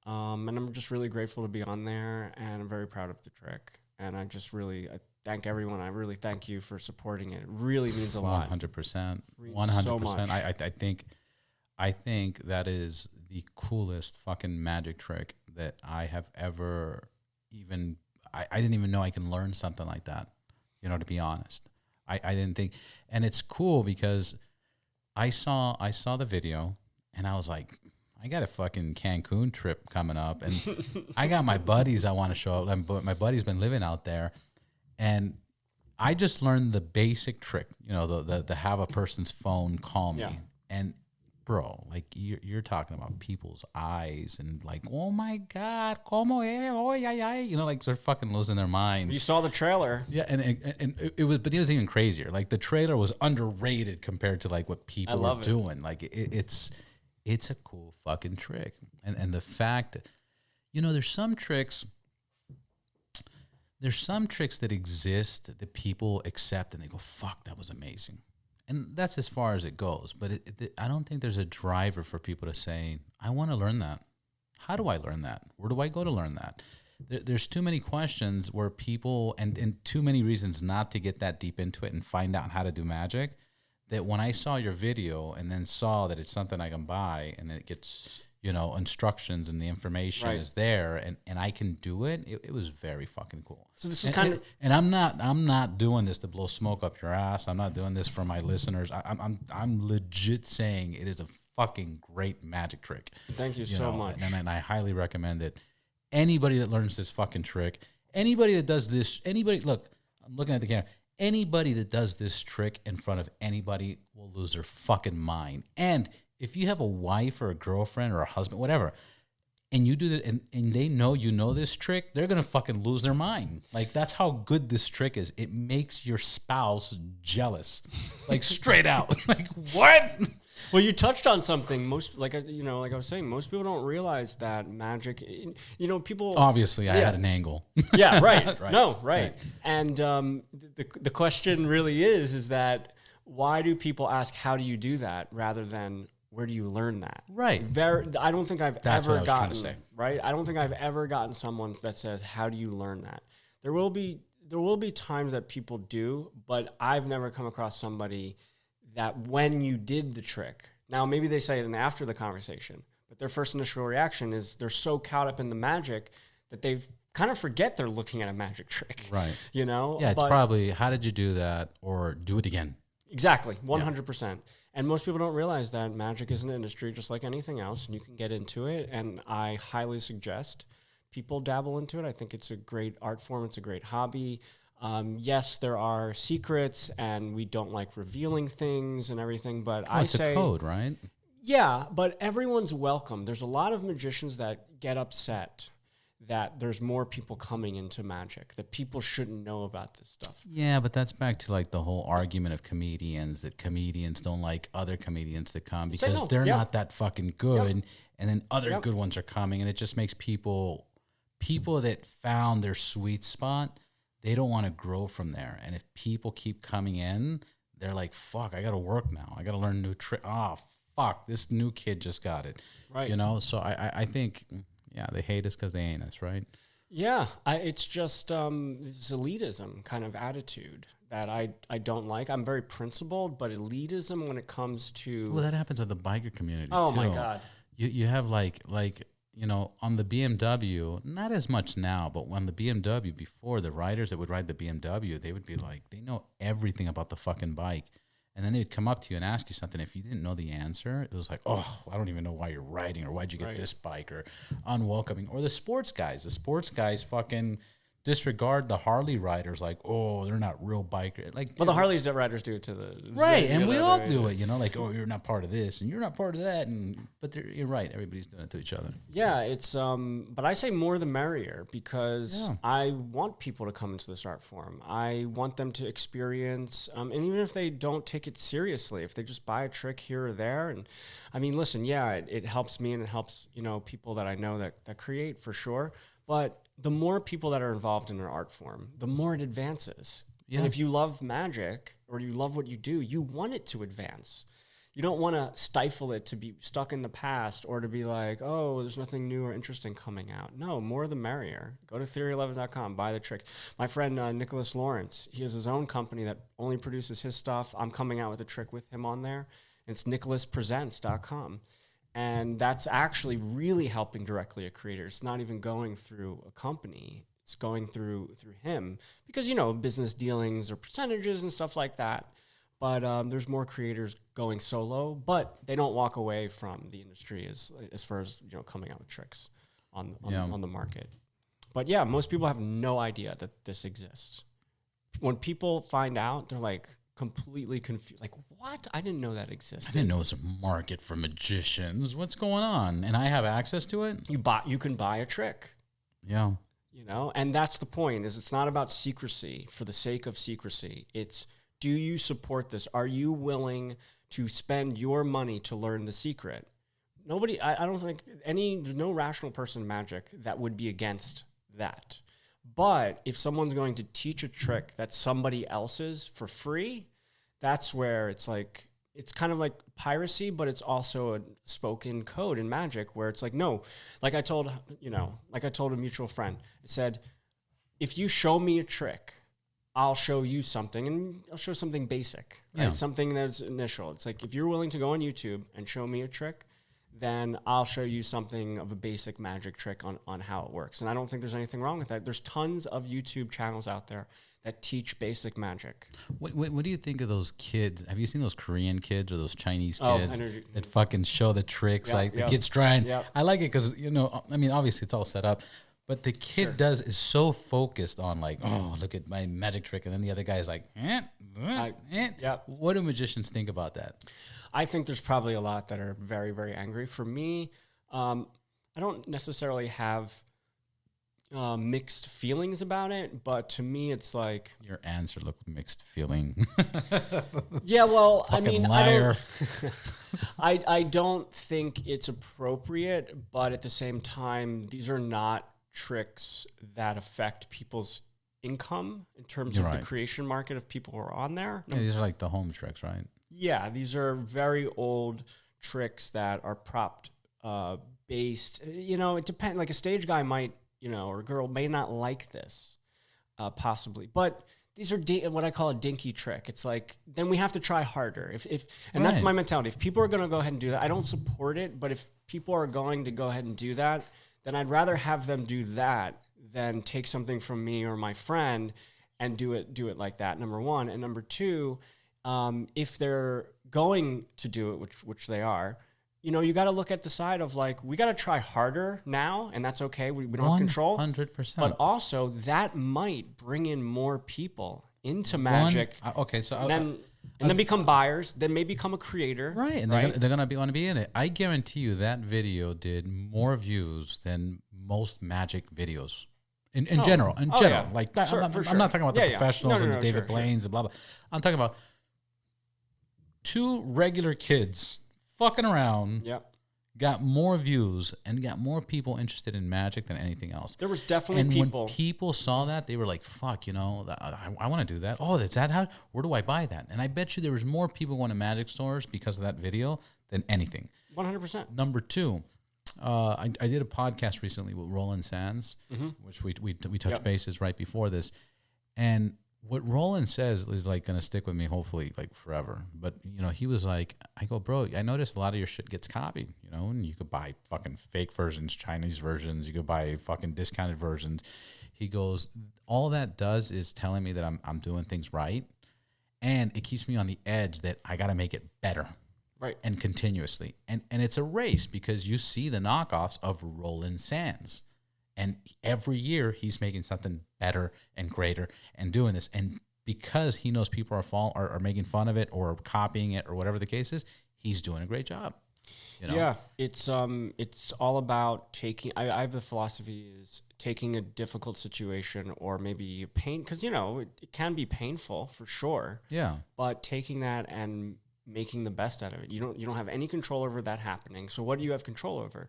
And I'm just really grateful to be on there, and I'm very proud of the trick. And I thank everyone. I really thank you for supporting it. It really means a lot. 100%. 100%. I think that is the coolest fucking magic trick that I have ever even. I didn't even know I can learn something like that. To be honest, I didn't think. And it's cool because I saw the video, and I was like, I got a fucking Cancun trip coming up, and I got my buddies I want to show up. My buddy's been living out there, and I just learned the basic trick, the have a person's phone call me. Yeah. And bro, like you're talking about people's eyes and like, oh my God, como oh yeah, like they're fucking losing their mind. You saw the trailer. Yeah, and it was even crazier. Like the trailer was underrated compared to like what people were doing. Like it's a cool fucking trick. And the fact that, there's some tricks that exist that people accept and they go, fuck, that was amazing. And that's as far as it goes. But I don't think there's a driver for people to say, I want to learn that. How do I learn that? Where do I go to learn that? There's too many questions where people, and too many reasons not to get that deep into it and find out how to do magic, that when I saw your video and then saw that it's something I can buy and then it gets, instructions and the information Right. is there and I can do it, it was very fucking cool. So this is kind of, and I'm not doing this to blow smoke up your ass. I'm not doing this for my listeners. I'm legit saying it is a fucking great magic trick. thank you so much. And I highly recommend it. Anybody that learns this fucking trick, anybody that does this, look, I'm looking at the camera. Anybody that does this trick in front of anybody will lose their fucking mind. And if you have a wife or a girlfriend or a husband, whatever, and you do that, and they know you know this trick, they're gonna fucking lose their mind. Like, that's how good this trick is. It makes your spouse jealous, like straight out. Like, what? Well, you touched on something. Like I was saying, most people don't realize that magic. People. Obviously, I had an angle. Yeah, right. Right. No, right. And the question really is that why do people ask how do you do that rather than where do you learn that? Right. I don't think I've That's ever what I was trying gotten to say. right. I don't think I've ever gotten someone that says how do you learn that. There will be times that people do, but I've never come across somebody that when you did the trick, now maybe they say it after the conversation, but their first initial reaction is they're so caught up in the magic that they've kind of forget they're looking at a magic trick. Right. Yeah, it's probably, how did you do that? Or do it again. Exactly, 100%. And most people don't realize that magic is an industry just like anything else, and you can get into it. And I highly suggest people dabble into it. I think it's a great art form. It's a great hobby. Yes, there are secrets, and we don't like revealing things and everything. But It's a code, right? Yeah, but everyone's welcome. There's a lot of magicians that get upset that there's more people coming into magic, that people shouldn't know about this stuff. Yeah, but that's back to like the whole argument of comedians, that comedians don't like other comedians that come because they're not that fucking good, and then other good ones are coming, and it just makes people that found their sweet spot, they don't want to grow from there. And if people keep coming in, they're like, fuck, I got to work now. I got to learn a new trick. Oh, fuck, this new kid just got it. Right. So I think, yeah, they hate us because they ain't us, right? Yeah, it's just this elitism kind of attitude that I don't like. I'm very principled, but elitism when it comes to... Well, that happens with the biker community, too. Oh, my God. You have like on the BMW, not as much now, but on the BMW before, the riders that would ride the BMW, they would be like, they know everything about the fucking bike. And then they'd come up to you and ask you something. If you didn't know the answer, it was like, oh, I don't even know why you're riding, or why'd you get this bike, or unwelcoming. Or the sports guys fucking disregard the Harley riders, like, oh, they're not real bikers. Like, well, the Harley riders do it to the... Right, and we all do it, like, oh, you're not part of this, and you're not part of that, but you're right, everybody's doing it to each other. Yeah, it's, but I say more the merrier, because I want people to come into this art form. I want them to experience, and even if they don't take it seriously, if they just buy a trick here or there, and I mean, listen, it helps me, and it helps, people that I know that create, for sure, but the more people that are involved in an art form, the more it advances. Yeah. And if you love magic or you love what you do, you want it to advance. You don't want to stifle it to be stuck in the past or to be like, oh, there's nothing new or interesting coming out. No, more the merrier. Go to theory11.com, buy the trick. My friend Nicholas Lawrence, he has his own company that only produces his stuff. I'm coming out with a trick with him on there. It's nicholaspresents.com. And that's actually really helping directly a creator. It's not even going through a company. It's going through him because, business dealings or percentages and stuff like that. But there's more creators going solo, but they don't walk away from the industry as far as, coming out with tricks on the market. But yeah, most people have no idea that this exists. When people find out, they're like, completely confused. Like, what? I didn't know that existed. I didn't know it was a market for magicians. What's going on? And I have access to it? You can buy a trick. Yeah. And that's the point, is it's not about secrecy for the sake of secrecy. It's, do you support this? Are you willing to spend your money to learn the secret? Nobody, I don't think there's no rational person in magic that would be against that. But if someone's going to teach a trick that's somebody else's for free, that's where it's like, it's kind of like piracy, but it's also a spoken code in magic where it's like, no, like I told a mutual friend, I said, if you show me a trick I'll show you something, and I'll show something basic, right? Yeah. Something that's initial. It's like, if you're willing to go on YouTube and show me a trick, then I'll show you something of a basic magic trick on how it works. And I don't think there's anything wrong with that. There's tons of YouTube channels out there that teach basic magic. What do you think of those kids? Have you seen those Korean kids or those Chinese kids that fucking show the tricks? Yep, like the yep. kid's trying. Yep. I like it because, you know, I mean, obviously it's all set up, but the kid is so focused on like, oh, look at my magic trick. And then the other guy is like, Yep. What do magicians think about that? I think there's probably a lot that are very, very angry. For me, I don't necessarily have mixed feelings about it, but to me, it's like, Your answer looked mixed feeling. yeah, well, I Fucking mean, liar. I don't think it's appropriate, but at the same time, these are not tricks that affect people's income in terms You're of right. the creation market of people who are on there. Yeah, these are like the home tricks, right? Yeah, these are very old tricks that are prop based. You know, it depends. Like, a stage guy might, you know, or a girl may not like this, possibly. But these are what I call a dinky trick. It's like, then we have to try harder. And that's Right. my mentality. If people are going to go ahead and do that, I don't support it. But if people are going to go ahead and do that, then I'd rather have them do that than take something from me or my friend and do it like that. Number one. And number two, if they're going to do it, which they are, you know, you got to look at the side of like, we got to try harder now, and that's okay. We don't have control. 100%. But also, that might bring in more people into magic. Okay, so And then become buyers, then may become a creator. right, and they're gonna want to be in it. I guarantee you that video did more views than most magic videos. In general, yeah. like Sure, I'm for not sure. talking about the Yeah, yeah. professionals No, and no, the David sure. Blaines and blah blah. I'm talking about two regular kids fucking around. Yep. Got more views and got more people interested in magic than anything else. There was definitely And people. when people saw that, they were like, fuck, you know, I want to do that. Oh, that's that how? Where do I buy that? And I bet you there was more people going to magic stores because of that video than anything. 100%. Number two, I did a podcast recently with Roland Sands, which we touched Yep. bases right before this. And what Roland says is like going to stick with me, hopefully, like forever. But, you know, he was like, I go, bro, I noticed a lot of your shit gets copied, you know, and you could buy fucking fake versions, Chinese versions. You could buy fucking discounted versions. He goes, all that does is telling me that I'm doing things right. And it keeps me on the edge that I got to make it better. Right. And continuously. And it's a race because you see the knockoffs of Roland Sands. And every year he's making something better and greater and doing this. And because he knows people are making fun of it or copying it or whatever the case is, he's doing a great job. You know? Yeah, it's all about taking. I have the philosophy is taking a difficult situation or maybe pain, because you know it can be painful for sure. Yeah. But taking that and making the best out of it. You don't have any control over that happening. So what do you have control over?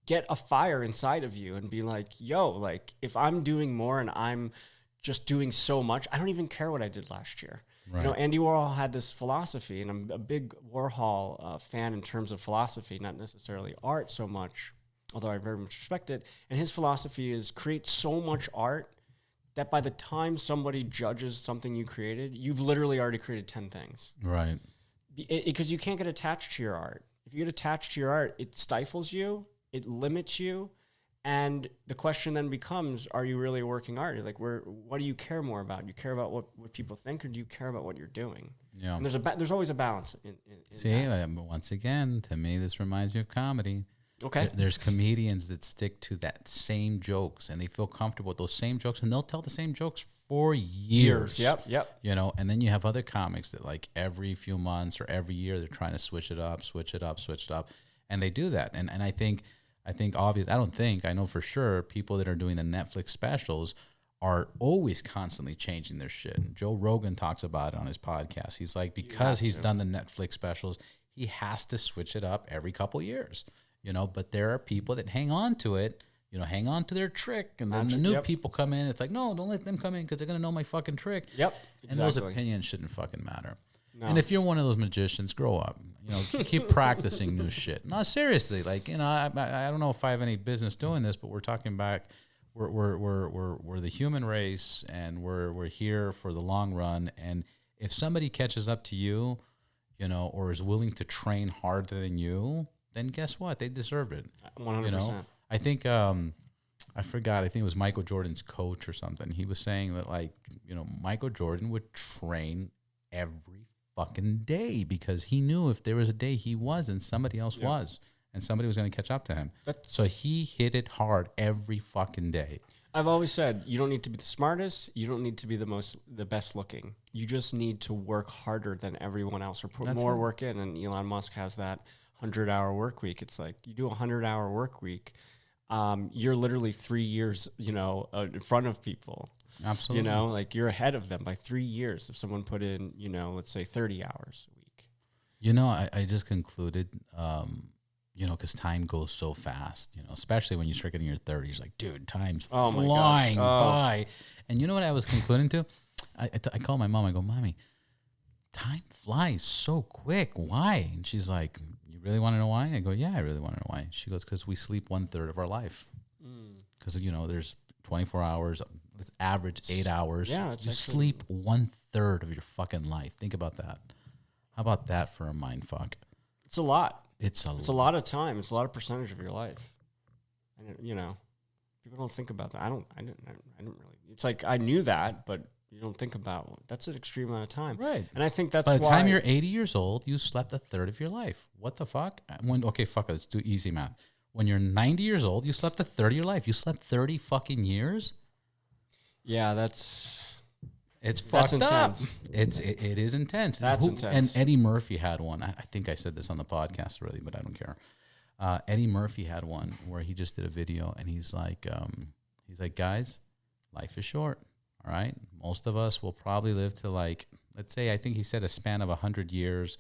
Get a fire inside of you and be like, yo, like if I'm doing more and I'm just doing so much, I don't even care what I did last year. Right. You know, Andy Warhol had this philosophy, and I'm a big Warhol fan in terms of philosophy, not necessarily art so much, although I very much respect it. And his philosophy is create so much art that by the time somebody judges something you created, you've literally already created 10 things. Right. Because you can't get attached to your art. If you get attached to your art, it stifles you, it limits you, and the question then becomes, are you really a working artist? Like, what do you care more about? Do you care about what people think, or do you care about what you're doing? Yeah. And there's always a balance in See, that. once again, to me, this reminds me of comedy. Okay. There's comedians that stick to that same jokes and they feel comfortable with those same jokes and they'll tell the same jokes for years. Yep. You know, and then you have other comics that like every few months or every year they're trying to switch it up. And they do that. And I think obviously, I know for sure people that are doing the Netflix specials are always constantly changing their shit. Joe Rogan talks about it on his podcast. He's like, because he's done the Netflix specials, he has to switch it up every couple years. You know, but there are people that hang on to it, you know, hang on to their trick. And then the new people come in. It's like, no, don't let them come in because they're going to know my fucking trick. Yep. Exactly. And those opinions shouldn't fucking matter. No. And if you're one of those magicians, grow up. You know, keep practicing new shit. No, seriously. Like, you know, I don't know if I have any business doing this, but we're talking back we're the human race, and we're here for the long run. And if somebody catches up to you, or is willing to train harder than you, then guess what? They deserved it. 100%. I think I forgot. I think it was Michael Jordan's coach or something. He was saying that, like, Michael Jordan would train every fucking day because he knew if there was a day he wasn't, somebody else was, and somebody was going to catch up to him. So he hit it hard every fucking day. I've always said, you don't need to be the smartest. You don't need to be the best looking. You just need to work harder than everyone else, or put more work in. And Elon Musk has that 100-hour work week. It's like, you do a 100-hour work week. You're literally 3 years, in front of people. Absolutely. Like, you're ahead of them by 3 years if someone put in, let's say 30 hours a week. I just concluded, because time goes so fast, especially when you start getting in your 30s. Like, dude, time's flying by. And you know what I was concluding to? I called my mom. I go, Mommy, time flies so quick. Why? And she's like, you really want to know why? I go, yeah, I really want to know why. She goes, because we sleep 1/3 of our life. Because, there's 24 hours. Let's average 8 hours. Yeah, you sleep 1/3 of your fucking life. Think about that. How about that for a mind fuck? It's a lot. It's a lot of time. It's a lot of percentage of your life. And, people don't think about that. I didn't really. It's like, I knew that, but you don't think about, that's an extreme amount of time. Right. And I think that's by why. the time you're 80 years old, you slept 1/3 of your life. What the fuck? Fuck it. Let's do easy math. When you're 90 years old, you slept 1/3 of your life. You slept 30 fucking years? Yeah, it's fucked intense. up. It is intense. That's intense. And Eddie Murphy had one. I think I said this on the podcast already, but I don't care. Eddie Murphy had one where he just did a video, and he's like, guys, life is short. All right. Most of us will probably live to, like, let's say, I think he said a span of 100 years.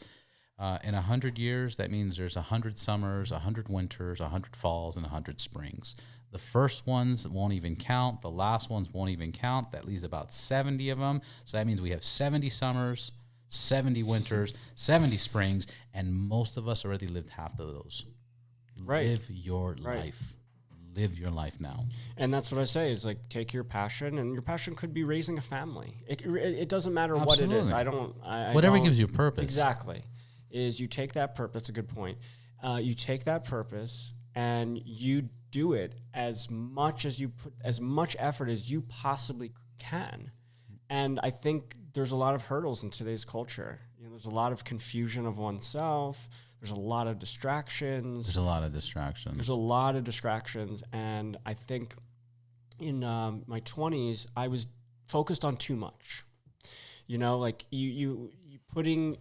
In 100 years, that means there's 100 summers, 100 winters, 100 falls, and 100 springs. The first ones won't even count. The last ones won't even count. That leaves about 70 of them. So that means we have 70 summers, 70 winters, 70 springs, and most of us already lived half of those. Right. Live your life. Live your life now. And that's what I say. It's like, take your passion, and your passion could be raising a family. It doesn't matter what it is. Whatever gives you purpose. Exactly. Is you take that purpose. That's a good point. You take that purpose and you do it as much effort as you possibly can. And I think there's a lot of hurdles in today's culture. There's a lot of confusion of oneself. There's a lot of distractions. There's a lot of distractions. And I think in my 20s, I was focused on too much. Like you putting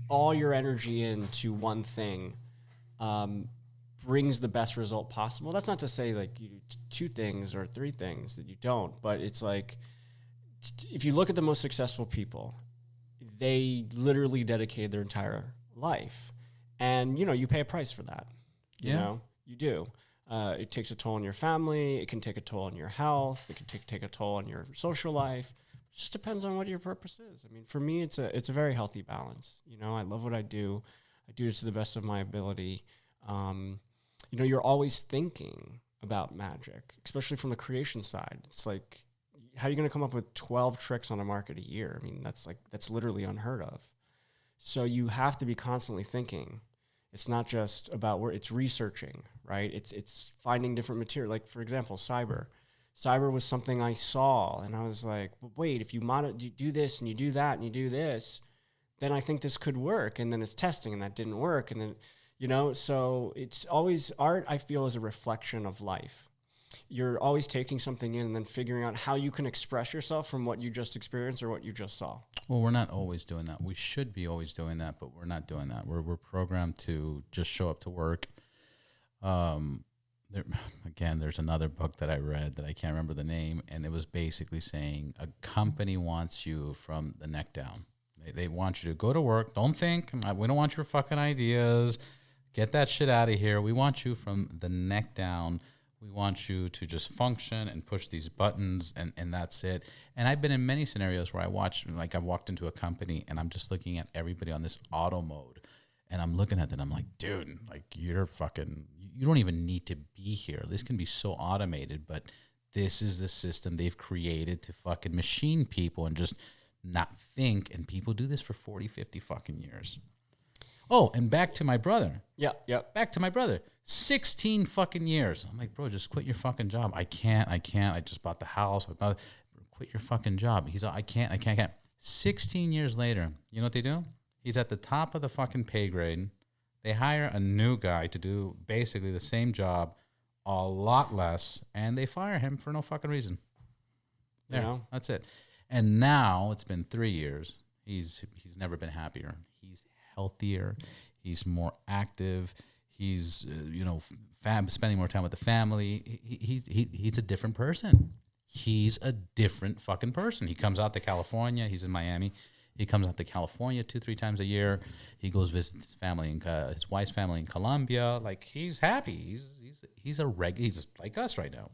all your energy into one thing brings the best result possible. That's not to say like you do 2 things or 3 things that you don't, but it's like, if you look at the most successful people, they literally dedicated their entire life. And, you pay a price for that. You do. It takes a toll on your family. It can take a toll on your health. It can take a toll on your social life. It just depends on what your purpose is. I mean, for me, it's a very healthy balance. I love what I do. I do it to the best of my ability. You're always thinking about magic, especially from the creation side. It's like, how are you going to come up with 12 tricks on a market a year? I mean, that's literally unheard of. So you have to be constantly thinking. It's not just about where it's researching, right? It's finding different material. Like, for example, cyber. Cyber was something I saw, and I was like, well, wait, if you do this and you do that and you do this, then I think this could work. And then it's testing, and that didn't work. And then, so it's always, art, I feel, is a reflection of life. You're always taking something in and then figuring out how you can express yourself from what you just experienced or what you just saw. Well, we're not always doing that. We should be always doing that, but we're not doing that. We're programmed to just show up to work. There's another book that I read that I can't remember the name, and it was basically saying a company wants you from the neck down. They want you to go to work. Don't think. We don't want your fucking ideas. Get that shit out of here. We want you from the neck down. We want you to just function and push these buttons, and that's it. And I've been in many scenarios where I've walked into a company and I'm just looking at everybody on this auto mode, and I'm looking at them. I'm like, dude, like you don't even need to be here. This can be so automated, but this is the system they've created to fucking machine people and just not think. And people do this for 40, 50 fucking years. Oh, and back to my brother. Yep. Back to my brother. 16 fucking years. I'm like, bro, just quit your fucking job. I can't. I just bought the house. Quit your fucking job. He's like, I can't. 16 years later, you know what they do? He's at the top of the fucking pay grade. They hire a new guy to do basically the same job, a lot less, and they fire him for no fucking reason. There, you know? That's it. And now it's been 3 years. He's never been happier. He's healthier. He's more active. He's spending more time with the family. He's a different person. He's a different fucking person. He comes out to California. He's in Miami. He comes out to California 2-3 times a year. He goes visit his family and his wife's family in Colombia. Like, he's happy. He's like us right now.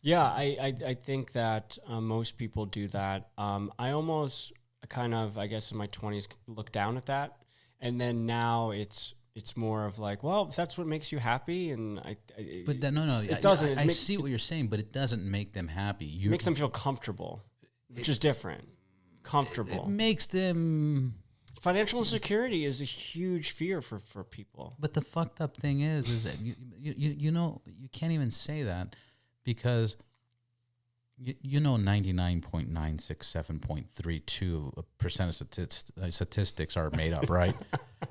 Yeah, I think that most people do that. I almost kind of, I guess, in my 20s, look down at that, and then now it's more of like, well, if that's what makes you happy, and it doesn't. I see what you're saying, but it doesn't make them happy. It makes them feel comfortable, which is different. Comfortable. It makes them. Financial insecurity is a huge fear for people. But the fucked up thing is that you can't even say that because 99.967.32% of statistics are made up, right?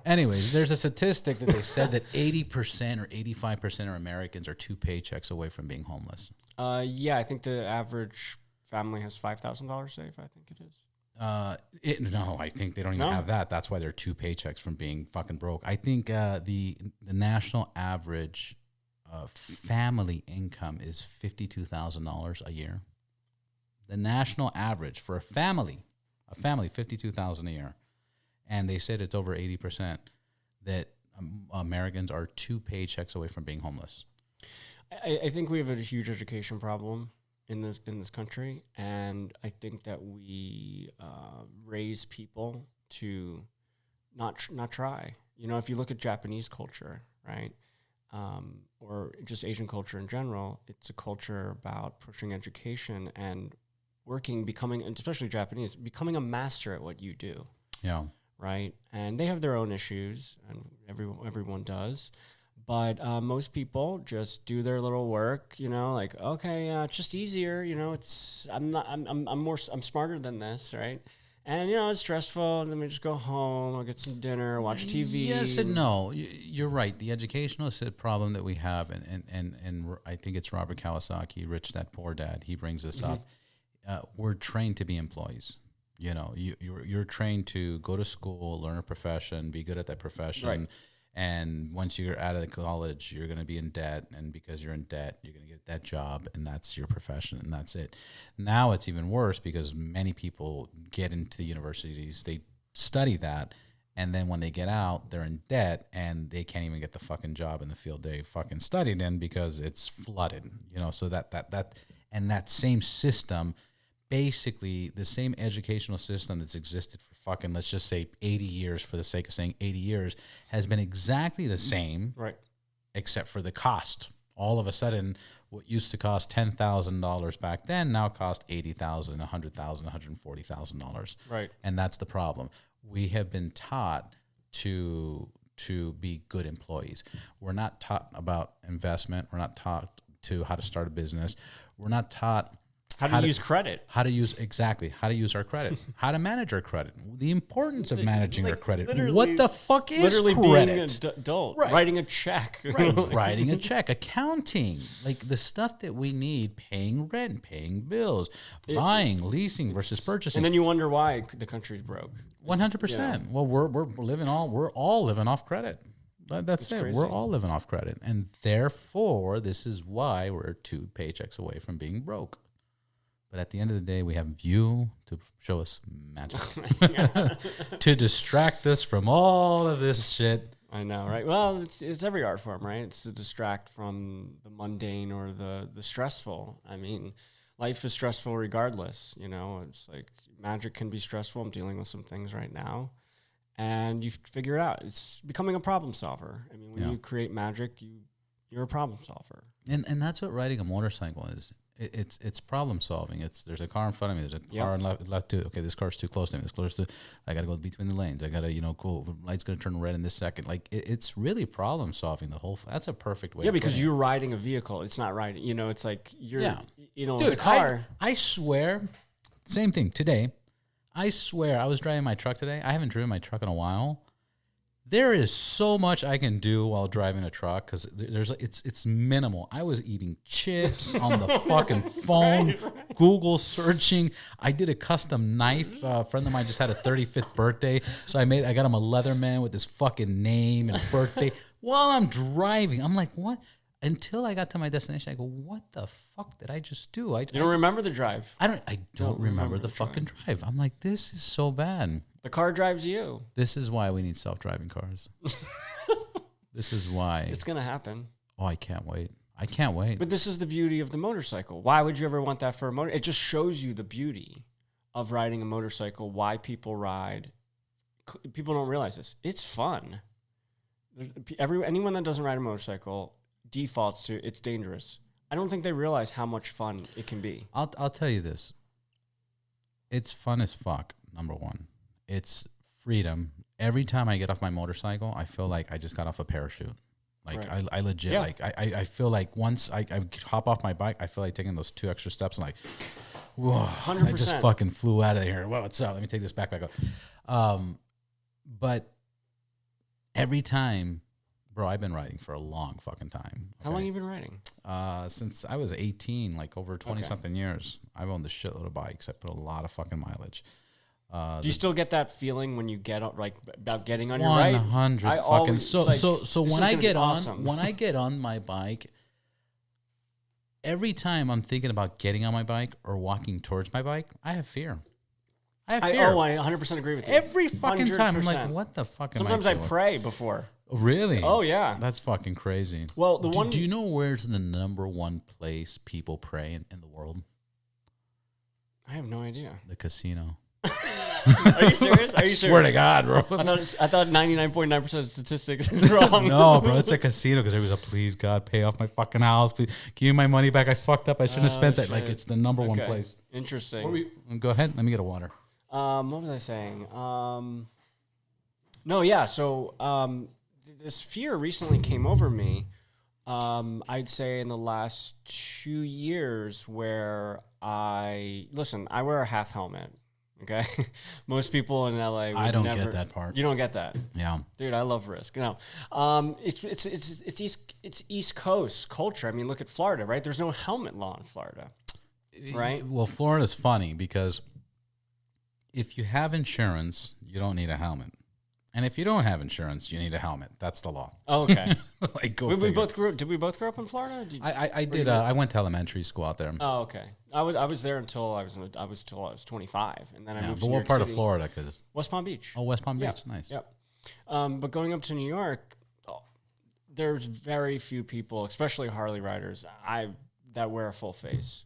Anyways, there's a statistic that they said that 80% or 85% of Americans are 2 paychecks away from being homeless. Yeah, I think the average family has $5,000 saved. I think it is. No, I think they don't even have that. That's why they're 2 paychecks from being fucking broke. I think the national average family income is $52,000 a year. The national average for a family, $52,000 a year, and they said it's over 80% that Americans are 2 paychecks away from being homeless. I think we have a huge education problem in this country, and I think that we raise people to not try. You know, if you look at Japanese culture, right, or just Asian culture in general, it's a culture about pushing education and becoming, and especially Japanese, becoming a master at what you do. Yeah. Right, and they have their own issues, and everyone does. But most people just do their little work, you know, like, okay, it's just easier, you know, I'm smarter than this, right? And, you know, it's stressful, and then we just go home, I'll get some dinner, watch TV. Yes and no. You're right. The educational problem that we have, and I think it's Robert Kiyosaki, Rich Dad, Poor Dad, he brings this up. We're trained to be employees. You know, you're trained to go to school, learn a profession, be good at that profession. Right. And once you're out of college, you're going to be in debt. And because you're in debt, you're going to get that job, and that's your profession, and that's it. Now it's even worse because many people get into the universities, they study that, and then when they get out, they're in debt, and they can't even get the fucking job in the field they fucking studied in because it's flooded. You know, so that same system, basically the same educational system that's existed for fucking, let's just say 80 years for the sake of saying 80 years, has been exactly the same, right? Except for the cost. All of a sudden, what used to cost $10,000 back then now cost $80,000, $100,000, $140,000. Right. And that's the problem. We have been taught to be good employees. We're not taught about investment. We're not taught to how to start a business. We're not taught how to use credit. How to use our credit. How to manage our credit. The importance of managing our credit. What the fuck is literally credit? Being an adult, right. Writing a check. Right. Writing a check. Accounting. Like the stuff that we need, paying rent, paying bills, buying, leasing versus purchasing. And then you wonder why the country's broke. 100%. Yeah. Well, we're all living off credit. That's it. Crazy. We're all living off credit. And therefore, this is why we're 2 paychecks away from being broke. But at the end of the day, we have you to show us magic, to distract us from all of this shit. I know, right? Well, it's every art form, right? It's to distract from the mundane or the stressful. I mean, life is stressful regardless. You know, it's like magic can be stressful. I'm dealing with some things right now. And you figure it out. It's becoming a problem solver. I mean, when you create magic, you're a problem solver. And that's what riding a motorcycle is. It's problem solving. There's a car in front of me. There's a car on left too. Okay, this car's too close to me. This close to. I got to go between the lanes. I got to cool. Light's gonna turn red in this second. Like it's really problem solving. That's a perfect way. Yeah, because you're riding a vehicle. It's not riding. It's like you're. Dude, the car. I swear, same thing today. I swear, I was driving my truck today. I haven't driven my truck in a while. There is so much I can do while driving a truck because it's minimal. I was eating chips on the fucking phone, right. Google searching. I did a custom knife. A friend of mine just had a 35th birthday, so I got him a Leatherman with his fucking name and birthday while I'm driving. I'm like, what? Until I got to my destination, I go, what the fuck did I just do? You don't remember the drive? I don't remember the fucking drive. I'm like, this is so bad. The car drives you. This is why we need self-driving cars. This is why. It's going to happen. Oh, I can't wait. I can't wait. But this is the beauty of the motorcycle. Why would you ever want that for a motor? It just shows you the beauty of riding a motorcycle, why people ride. People don't realize this. It's fun. Anyone that doesn't ride a motorcycle defaults to it's dangerous. I don't think they realize how much fun it can be. I'll tell you this. It's fun as fuck, number one. It's freedom. Every time I get off my motorcycle, I feel like I just got off a parachute. Like right. I legit, like I feel like once I hop off my bike, I feel like taking those 2 extra steps and like, whoa, 100%. I just fucking flew out of here. Well, what's up? Let me take this backpack off. But every time, bro, I've been riding for a long fucking time. Okay? How long have you been riding? Since I was 18, like over 20-something years. I've owned a shitload of bikes. I put a lot of fucking mileage. Do you still get that feeling when you get about getting on your ride? 100 fucking. So when I get on my bike, every time I'm thinking about getting on my bike or walking towards my bike, I have fear. I 100% agree with you. Every fucking 100%. Time, I'm like, what the fuck? Sometimes I pray before. Really? Oh yeah, that's fucking crazy. Well, do you know where's the number one place people pray in the world? I have no idea. The casino. Are you serious? I swear to God, bro. I thought 99.9% of statistics is wrong. No, bro, it's a casino because everybody's like, please, God, pay off my fucking house. Please, give me my money back. I fucked up. I shouldn't have spent that. Like, it's the number one place. Interesting. Go ahead. Let me get a water. What was I saying? No, yeah. So this fear recently came over me. I'd say in the last 2 years where I wear a half helmet. Okay, most people in LA. I don't get that part. You don't get that. Yeah, dude, I love risk. No, it's East Coast culture. I mean, look at Florida, right? There's no helmet law in Florida, right? Well, Florida's funny because if you have insurance, you don't need a helmet. And if you don't have insurance, you need a helmet. That's the law. Oh, okay. Like, we both grew. Did we both grow up in Florida? I did. I went to elementary school out there. Oh, okay. I was there until I was 25, and then I moved. But what part of Florida? Because West Palm Beach. Oh, West Palm Beach. Nice. Yep. But going up to New York, there's very few people, especially Harley riders, that wear a full face.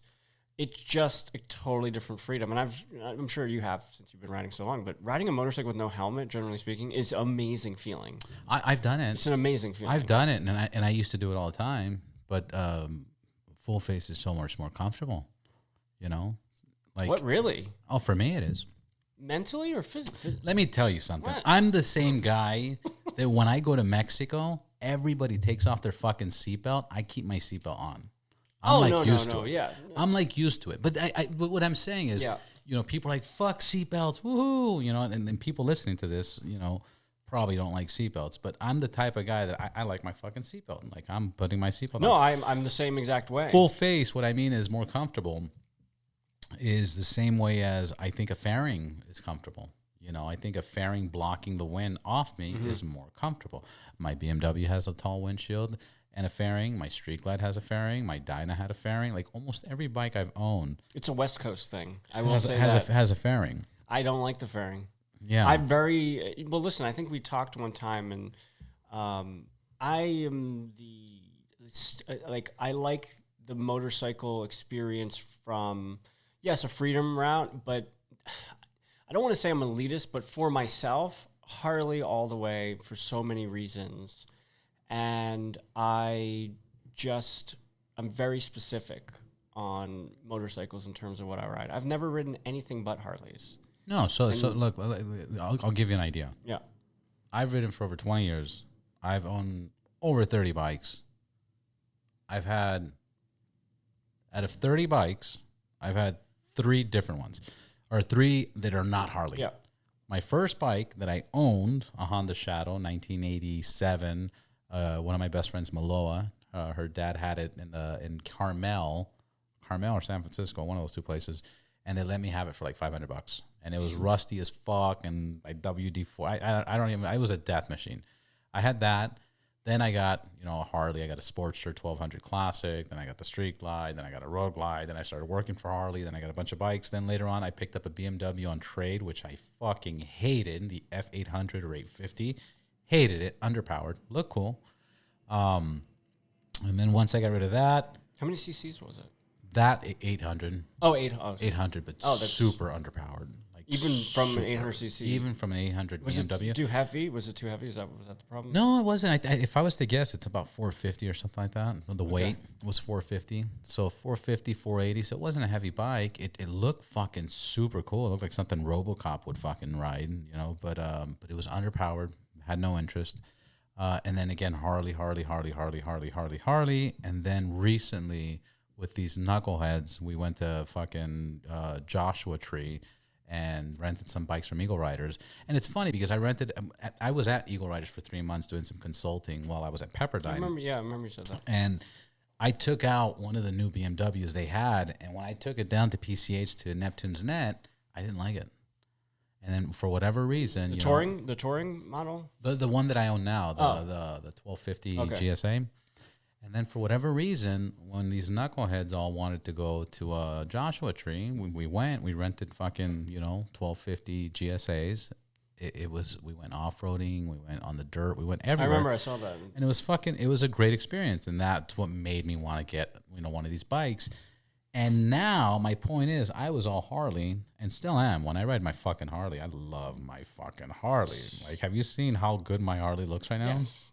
It's just a totally different freedom. And I'm sure you have since you've been riding so long, but riding a motorcycle with no helmet, generally speaking, is an amazing feeling. I've done it. It's an amazing feeling. I've done it, and I used to do it all the time, but full face is so much more comfortable, you know? Like, what, really? Oh, for me it is. Mentally or physically? Let me tell you something. What? I'm the same guy that when I go to Mexico, everybody takes off their fucking seatbelt. I keep my seatbelt on. I'm used to it. Yeah. I'm like used to it. But but what I'm saying is, you know, people are like, fuck seatbelts, woohoo, you know, and people listening to this, you know, probably don't like seatbelts. But I'm the type of guy that I like my fucking seatbelt. Like, I'm putting my seatbelt on. No, I'm the same exact way. Full face, what I mean is more comfortable, is the same way as I think a fairing is comfortable. You know, I think a fairing blocking the wind off me is more comfortable. My BMW has a tall windshield and a fairing. My Street Glide has a fairing. My Dyna had a fairing. Like almost every bike I've owned, it's a West Coast thing. I will say has a fairing. I don't like the fairing. Yeah, well. Listen, I think we talked one time, and I am I like the motorcycle experience from a freedom route, but I don't want to say I'm elitist, but for myself, Harley all the way for so many reasons. And I'm very specific on motorcycles in terms of what I ride. I've never ridden anything but Harleys. No, so look, I'll give you an idea. Yeah. I've ridden for over 20 years. I've owned over 30 bikes. I've had, out of 30 bikes, I've had 3 different ones, or 3 that are not Harley. Yeah. My first bike that I owned, a Honda Shadow, 1987. One of my best friends, Maloa, her dad had it in Carmel or San Francisco, one of those 2 places, and they let me have it for like $500, and it was rusty as fuck, and I WD-4. I don't even. I was a death machine. I had that. Then I got, a Harley. I got a Sportster 1200 Classic. Then I got the Street Glide. Then I got a Road Glide. Then I started working for Harley. Then I got a bunch of bikes. Then later on, I picked up a BMW on trade, which I fucking hated, the F800 or 850. Hated it. Underpowered. Looked cool. And then once I got rid of that. How many cc's was it? That 800. Oh, 800, but super underpowered. Like even from an 800cc? Even from an 800 was BMW. It too heavy? Was it too heavy? Was that the problem? No, it wasn't. If I was to guess, it's about 450 or something like that. The weight was 450. So 450, 480. So it wasn't a heavy bike. It looked fucking super cool. It looked like something RoboCop would fucking ride, but it was underpowered. Had no interest. And then again, Harley. And then recently, with these knuckleheads, we went to fucking Joshua Tree and rented some bikes from Eagle Riders. And it's funny because I was at Eagle Riders for 3 months doing some consulting while I was at Pepperdine. I remember you said that. And I took out one of the new BMWs they had, and when I took it down to PCH to Neptune's Net, I didn't like it. And then for whatever reason, the touring model, the one that I own now, the 1250 GSA. And then for whatever reason, when these knuckleheads all wanted to go to Joshua Tree, we rented fucking 1250 GSAs. We went off-roading, we went on the dirt, we went everywhere. I remember I saw that. And it was a great experience, and that's what made me want to get one of these bikes. And now my point is, I was all Harley and still am. When I ride my fucking Harley, I love my fucking Harley. Like, have you seen how good my Harley looks right now? Yes.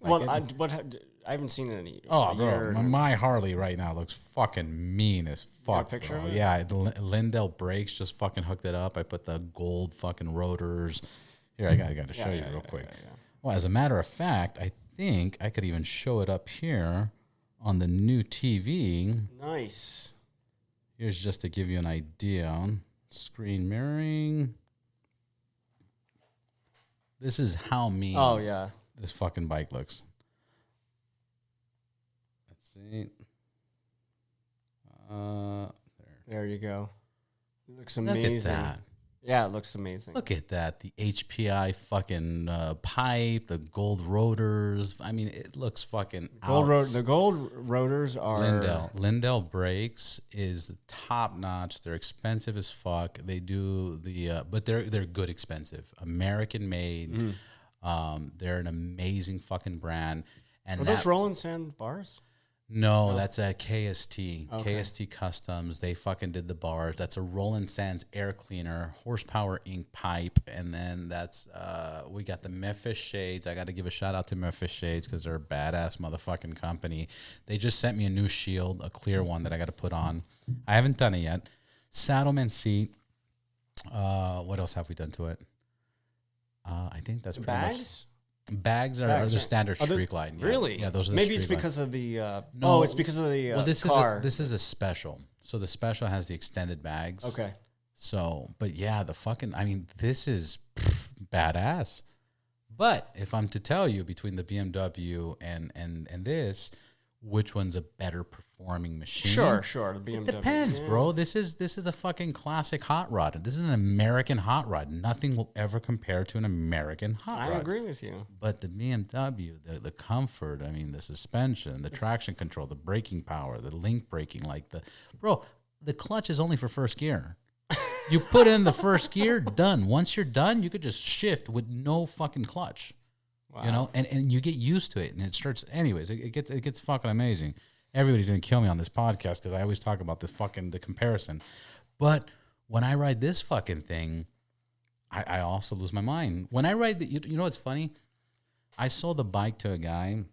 I haven't seen it in a year. Oh, bro, my Harley right now looks fucking mean as fuck. You got a picture of it? Yeah, Lindell brakes, just fucking hooked it up. I put the gold fucking rotors. Here, I got to show you real quick. Yeah. Well, as a matter of fact, I think I could even show it up here on the new TV. Nice. Here's just to give you an idea. Screen mirroring. This is how mean this fucking bike looks. Let's see. There you go. It looks amazing. Look at that. Yeah, it looks amazing. Look at that. The HPI fucking pipe, the gold rotors. I mean, it looks fucking the gold rotors are... Lindell brakes is top notch. They're expensive as fuck. They do but they're good expensive. American made. They're an amazing fucking brand. And are those Roland Sand bars? No, that's a KST. Okay. KST Customs. They fucking did the bars. That's a Roland Sands air cleaner, horsepower ink pipe, and then that's we got the Memphis Shades. I got to give a shout out to Memphis Shades because they're a badass motherfucking company. They just sent me a new shield, a clear one that I got to put on. I haven't done it yet. Saddleman seat. What else have we done to it? I think that's pretty much. Bags are the standard Street Glide. Yeah. Really? Yeah, those are the Maybe it's Street because Glide. of the... No, it's because of the well, this car. This is a special. So the special has the extended bags. Okay. So, but yeah, this is badass. But if I'm to tell you between the BMW and this, which one's a better performing machine? Sure. The BMW. It depends, bro. This is a fucking classic hot rod. This is an American hot rod. Nothing will ever compare to an American hot rod. I agree with you. But the BMW, the comfort, the suspension, the traction control, the braking power, the link braking, the clutch is only for first gear. You put in the first gear, done. Once you're done, you could just shift with no fucking clutch. Wow. And you get used to it, and it starts. Anyways, it gets fucking amazing. Everybody's gonna kill me on this podcast because I always talk about the comparison. But when I ride this fucking thing, I also lose my mind. When I ride you know what's funny? I sold the bike to a guy.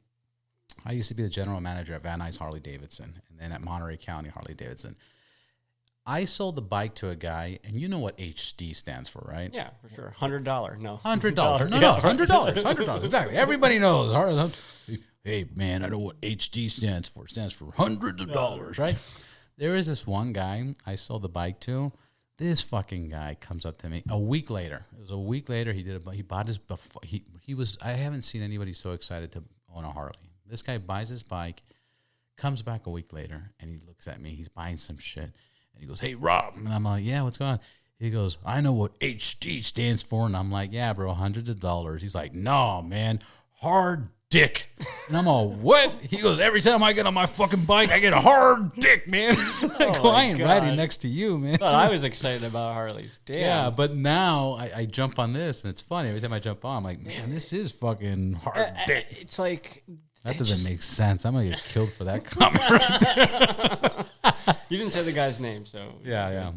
I used to be the general manager at Van Nuys Harley Davidson, and then at Monterey County Harley Davidson. I sold the bike to a guy, and you know what HD stands for, right? Yeah, for sure. $100. No. $100. No, $100. $100. Exactly. Everybody knows. Hey, man, I know what HD stands for. It stands for hundreds of dollars, right? There is this one guy I sold the bike to. This fucking guy comes up to me a week later. It was a week later. He bought his. He was. I haven't seen anybody so excited to own a Harley. This guy buys his bike, comes back a week later, and he looks at me. He's buying some shit. And he goes, "Hey, Rob." And I'm like, "Yeah, what's going on?" He goes, "I know what HD stands for." And I'm like, "Yeah, bro, hundreds of dollars." He's like, "No, man, hard dick." And I'm all, "What?" He goes, "Every time I get on my fucking bike, I get a hard dick, man." Like, I ain't riding next to you, man. But I was excited about Harleys. Damn. Yeah, but now I jump on this, and it's funny. Every time I jump on, I'm like, "Man, this is fucking hard dick." It's like... That doesn't make sense. I'm going to get killed for that comment right there. You didn't say the guy's name, so... Yeah.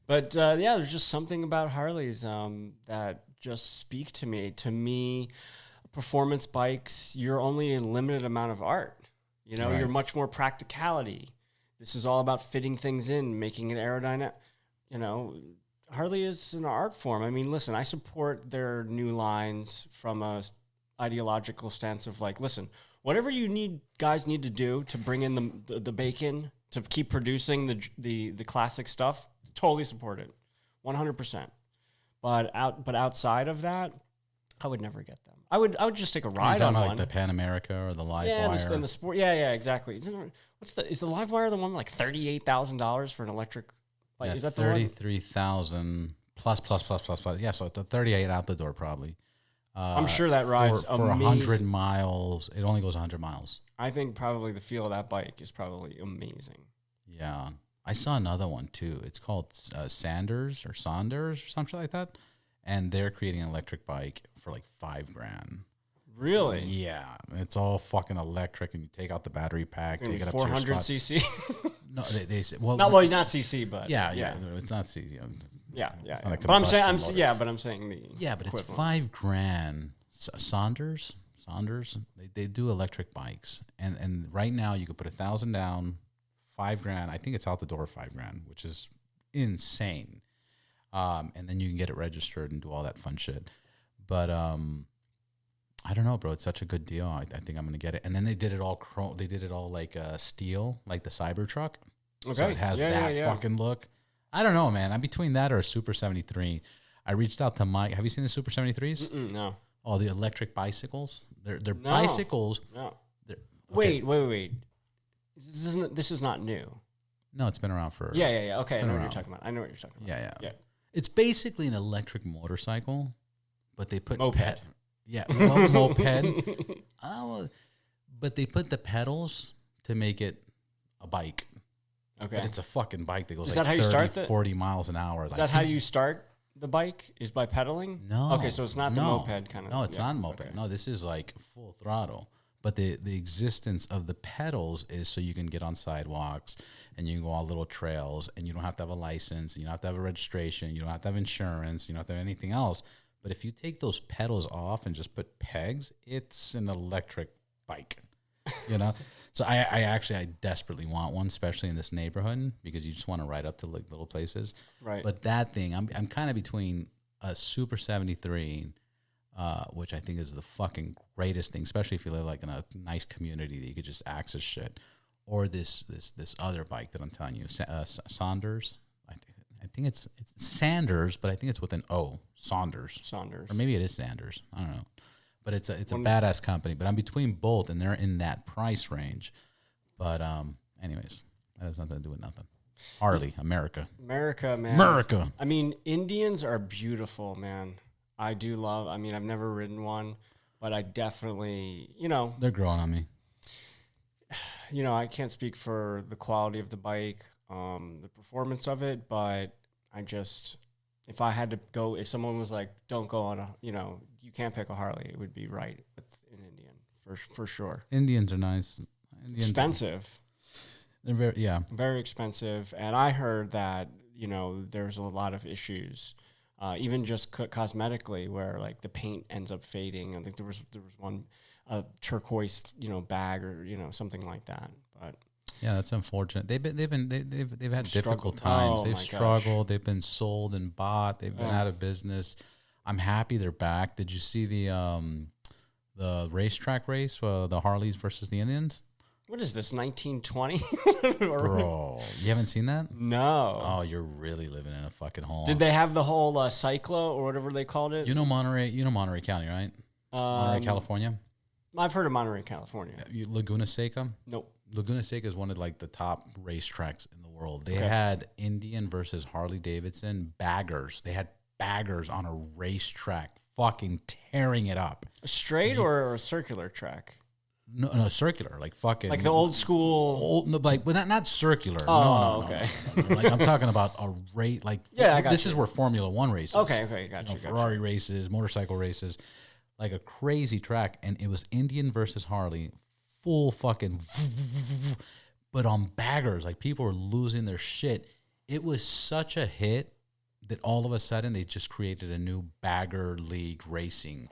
But, yeah, there's just something about Harleys that just speak to me. To me, performance bikes, you're only a limited amount of art. You know, you're much more practicality. This is all about fitting things in, making it aerodynamic. You know, Harley is an art form. I mean, listen, I support their new lines from a ideological stance of like, listen, whatever guys need to do to bring in the bacon, to keep producing the classic stuff, totally support it, 100%. But outside of that, I would never get them. I would just take a ride on one. Like the Pan America or the Live Wire. Yeah, the sport. Yeah, exactly. Is the Live Wire the one like $38,000 for an electric? Like, yeah, is that the 33,000 plus. Yeah, so the 38 out the door probably. I'm sure that rides for 100 miles. It only goes 100 miles. I think probably the feel of that bike is probably amazing. Yeah, I saw another one too. It's called Saunders or something like that, and they're creating an electric bike for like $5,000. Really? Yeah, it's all fucking electric, and you take out the battery pack, take it up 400 to your spot. cc. No, they say not cc, but yeah, it's not cc. Yeah. But I'm saying the but it's equivalent. $5,000. Saunders, they do electric bikes, and right now you could put $1,000 down, $5,000. I think it's out the door $5,000, which is insane. And then you can get it registered and do all that fun shit. But I don't know, bro. It's such a good deal. I think I'm gonna get it. And then they did it all chrome. They did it all like steel, like the Cybertruck. Okay, so it has that fucking look. I don't know, man. I'm between that or a Super 73. I reached out to Mike. Have you seen the Super 73s? No. Oh, the electric bicycles. They're bicycles. No. Okay. Wait. This is not new. No, it's been around for. Yeah. Okay, I know what you're talking about. Yeah. It's basically an electric motorcycle, but they put moped. Moped. But they put the pedals to make it a bike. Okay. But it's a fucking bike that goes is like that how 30, you start 40 miles an hour. Is that how you start the bike? Is by pedaling? No. Okay, so it's not the moped kind of. No, it's not moped. Okay. No, this is like full throttle. But the existence of the pedals is so you can get on sidewalks and you can go on little trails and you don't have to have a license, you don't have to have a registration, you don't have to have insurance, you don't have to have anything else. But if you take those pedals off and just put pegs, it's an electric bike, you know? So I desperately want one, especially in this neighborhood, because you just want to ride up to like little places. Right. But that thing, I'm kind of between a Super 73, which I think is the fucking greatest thing, especially if you live like in a nice community that you could just access shit, or this other bike that I'm telling you, Saunders. I think it's Sanders, but I think it's with an O. Saunders, or maybe it is Sanders. I don't know. But it's a badass company. But I'm between both, and they're in that price range. But anyways, that has nothing to do with nothing. Harley, America, man. America. I mean, Indians are beautiful, man. I do love. I mean, I've never ridden one, but I definitely, they're growing on me. I can't speak for the quality of the bike, the performance of it, but if I had to go, if someone was like, don't go on you can't pick a Harley, it would be right. It's an Indian for sure. Indians are nice. Expensive. They're very expensive. And I heard that, there's a lot of issues, even just cosmetically, where like the paint ends up fading. I think there was one turquoise, bag or, something like that. But Yeah, that's unfortunate. They've had difficult Struggled. times. Oh, They've my gosh. struggled. They've been sold and bought. They've been Yeah. out of business. I'm happy they're back. Did you see the racetrack race, the Harleys versus the Indians? What is this, 1920? Bro, you haven't seen that? No. Oh, you're really living in a fucking hole. Did they have the whole cyclo or whatever they called it? You know Monterey County, right? Monterey, California. I've heard of Monterey, California. Laguna Seca. Nope. Laguna Seca is one of like the top racetracks in the world. They Okay. had Indian versus Harley Davidson baggers. They had baggers on a racetrack, fucking tearing it up. A straight or a circular track? No, circular, like fucking Like the old school. but not circular. Oh, no, okay. no. Like I'm talking about a rate. Like Yeah, I got this you. is where Formula One races. Okay, gotcha, gotcha. Ferrari races, motorcycle races, like a crazy track, and it was Indian versus Harley, full fucking, but on baggers, like people were losing their shit. It was such a hit that all of a sudden they just created a new bagger league racing,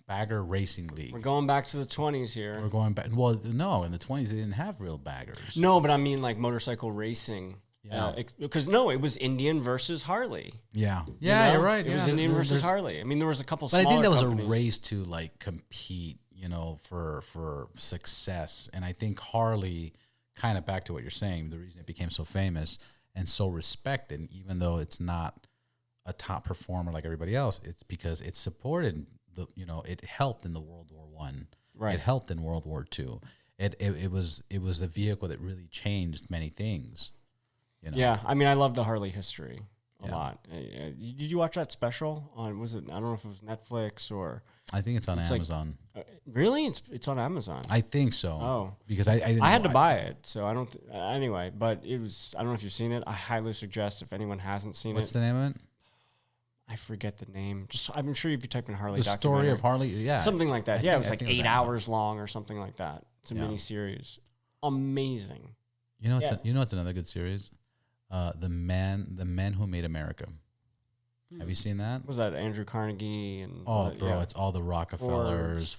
bagger racing league. We're going back to the 20s here. We're going back. Well, no, in the 20s they didn't have real baggers. No, but I mean like motorcycle racing. Yeah. Because no, it was Indian versus Harley. Yeah, You yeah, know? you're right. It was yeah, Indian versus there's- Harley. I mean, there was a couple. But I think that was companies. a race to like compete, for success. And I think Harley, kind of back to what you're saying, the reason it became so famous and so respected, even though it's not a top performer like everybody else, it's because it supported it helped in the World War One. Right. It helped in World War Two. It was a vehicle that really changed many things. Yeah, I mean, I love the Harley history a Yeah. lot. Did you watch that special on? Was it? I don't know if it was Netflix or. I think it's on It's like- Amazon. Really, it's on Amazon. I think so. Oh. Because I didn't I had know. to buy it, so I don't. Anyway, but it was. I don't know if you've seen it. I highly suggest if anyone hasn't seen What's it. the name of it? I forget the name. Just I'm sure if you type in Harley The story of Harley. Yeah, something like that. I Yeah, it think- was I like think it was 8 Amazon. hours long or something like that. It's a Yeah. mini series. Amazing. You know, Yeah. it's another good series. The men who made America. Have you seen that? Was that Andrew Carnegie and? Oh, bro, yeah. it's all the Rockefellers.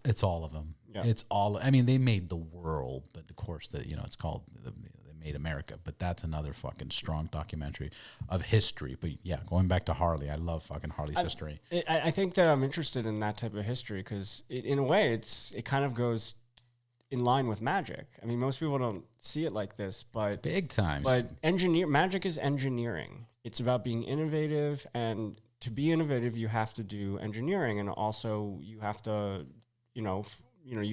It's all of them. Yeah. It's all. I mean, they made the world, but of course, it's called they made America. But that's another fucking strong documentary of history. But yeah, going back to Harley, I love fucking Harley's history. I think that I'm interested in that type of history because, in a way, it kind of goes in line with magic. I mean, most people don't see it like this, but Big time. But magic is engineering. It's about being innovative, and to be innovative, you have to do engineering, and also you have to, you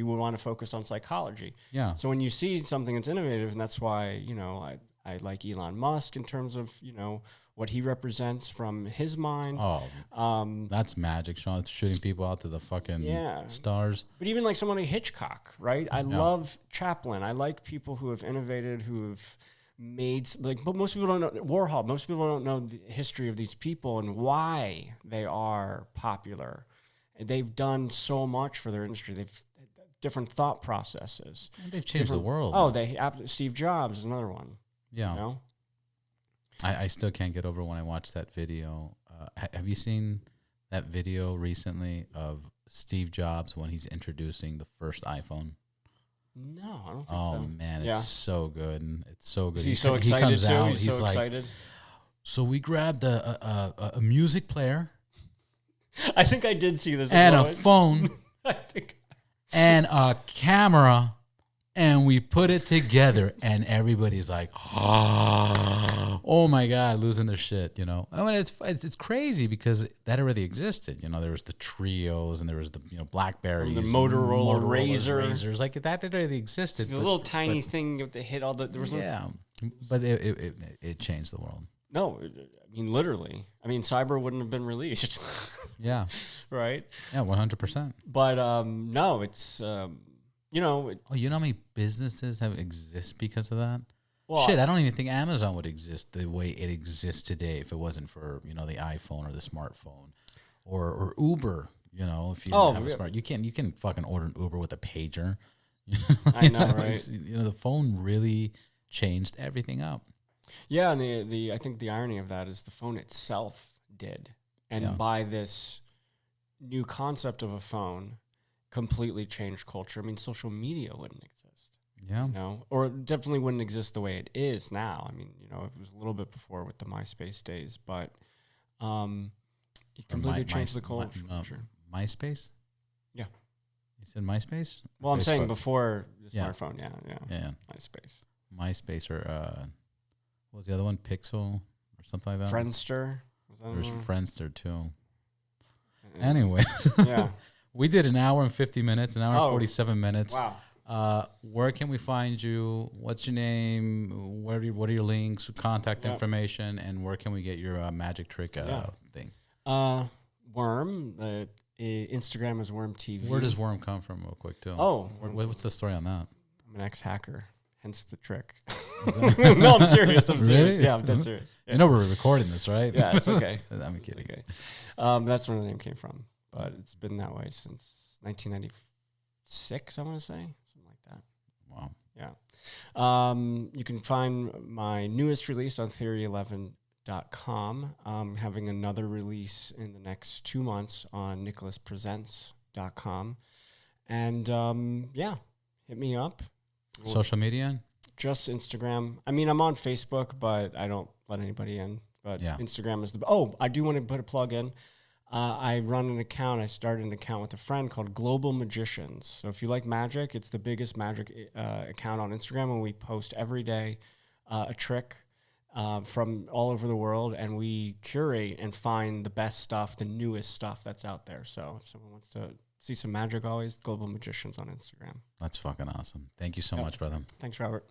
would want to focus on psychology. Yeah. So when you see something that's innovative, and that's why I like Elon Musk in terms of what he represents from his mind. Oh, that's magic, Sean. It's shooting people out to the fucking Yeah. stars. But even like someone like Hitchcock, right? I love Chaplin. I like people who have innovated, who have made but most people don't know Warhol. Most people don't know the history of these people and why they are popular. And they've done so much for their industry. They've different thought processes. They've changed the world. Oh, Steve Jobs is another one. yeah. You know? I still can't get over when I watched that video. Have you seen that video recently of Steve Jobs when he's introducing the first iPhone? No, I don't think Oh so. man, Yeah. it's so good. And it's so good. Is he so excited comes too? out, He's so like, excited. So we grabbed a music player I think I did see this. and a moment. phone I think. and a camera, and we put it together, and everybody's like, "Oh my god," losing their shit. I mean, it's crazy because that already existed. There was the Trios, and there was the Blackberries, The and Motorola Razor. razors, like that already existed. The but- little tiny thing you have to hit all the. There was yeah, but it changed the world. no. I mean, literally. I mean, cyber wouldn't have been released, Yeah, right? yeah, 100%. But no, it's Oh, you know how many businesses have exist because of that? Well, Shit, I don't even think Amazon would exist the way it exists today if it wasn't for the iPhone or the smartphone, or Uber. If you Oh, have a yeah. smart, you can fucking order an Uber with a pager. I know, right? It's, the phone really changed everything up. Yeah, and the I think the irony of that is the phone itself did, and Yeah. by this new concept of a phone, completely changed culture. I mean, social media wouldn't exist. Yeah. You know, or it definitely wouldn't exist the way it is now. I mean, you know, it was a little bit before with the MySpace days, but it completely changed the culture. MySpace? Yeah. You said MySpace? Well, I'm saying before the Yeah. smartphone. Yeah. MySpace. MySpace or what was the other one? Pixel or something like that? Friendster. There's Friendster too. Yeah. Anyway. Yeah. We did an hour and 50 minutes, an hour and 47 minutes. Wow. Where can we find you? What's your name? What are your links, contact information, and where can we get your magic trick thing? Worm. Instagram is Worm TV. Where does Worm come from, real quick, too? Oh. What's the story on that? I'm an ex-hacker, hence the trick. No, I'm serious. Really? Yeah, I'm dead serious. Yeah. You know we're recording this, right? Yeah, it's okay. I'm kidding. It's okay. That's where the name came from, but it's been that way since 1996, I want to say. Something like that. Wow. Yeah. You can find my newest release on theory11.com. Having another release in the next 2 months on nicholaspresents.com. And hit me up. Social media? Just Instagram. I mean, I'm on Facebook, but I don't let anybody in. But Instagram is the... Oh, I do want to put a plug in. I run an account. I started an account with a friend called Global Magicians. So if you like magic, it's the biggest magic account on Instagram, and we post every day a trick from all over the world, and we curate and find the best stuff, the newest stuff that's out there. So if someone wants to see some magic, always Global Magicians on Instagram. That's fucking awesome. Thank you so much, brother. Thanks, Robert.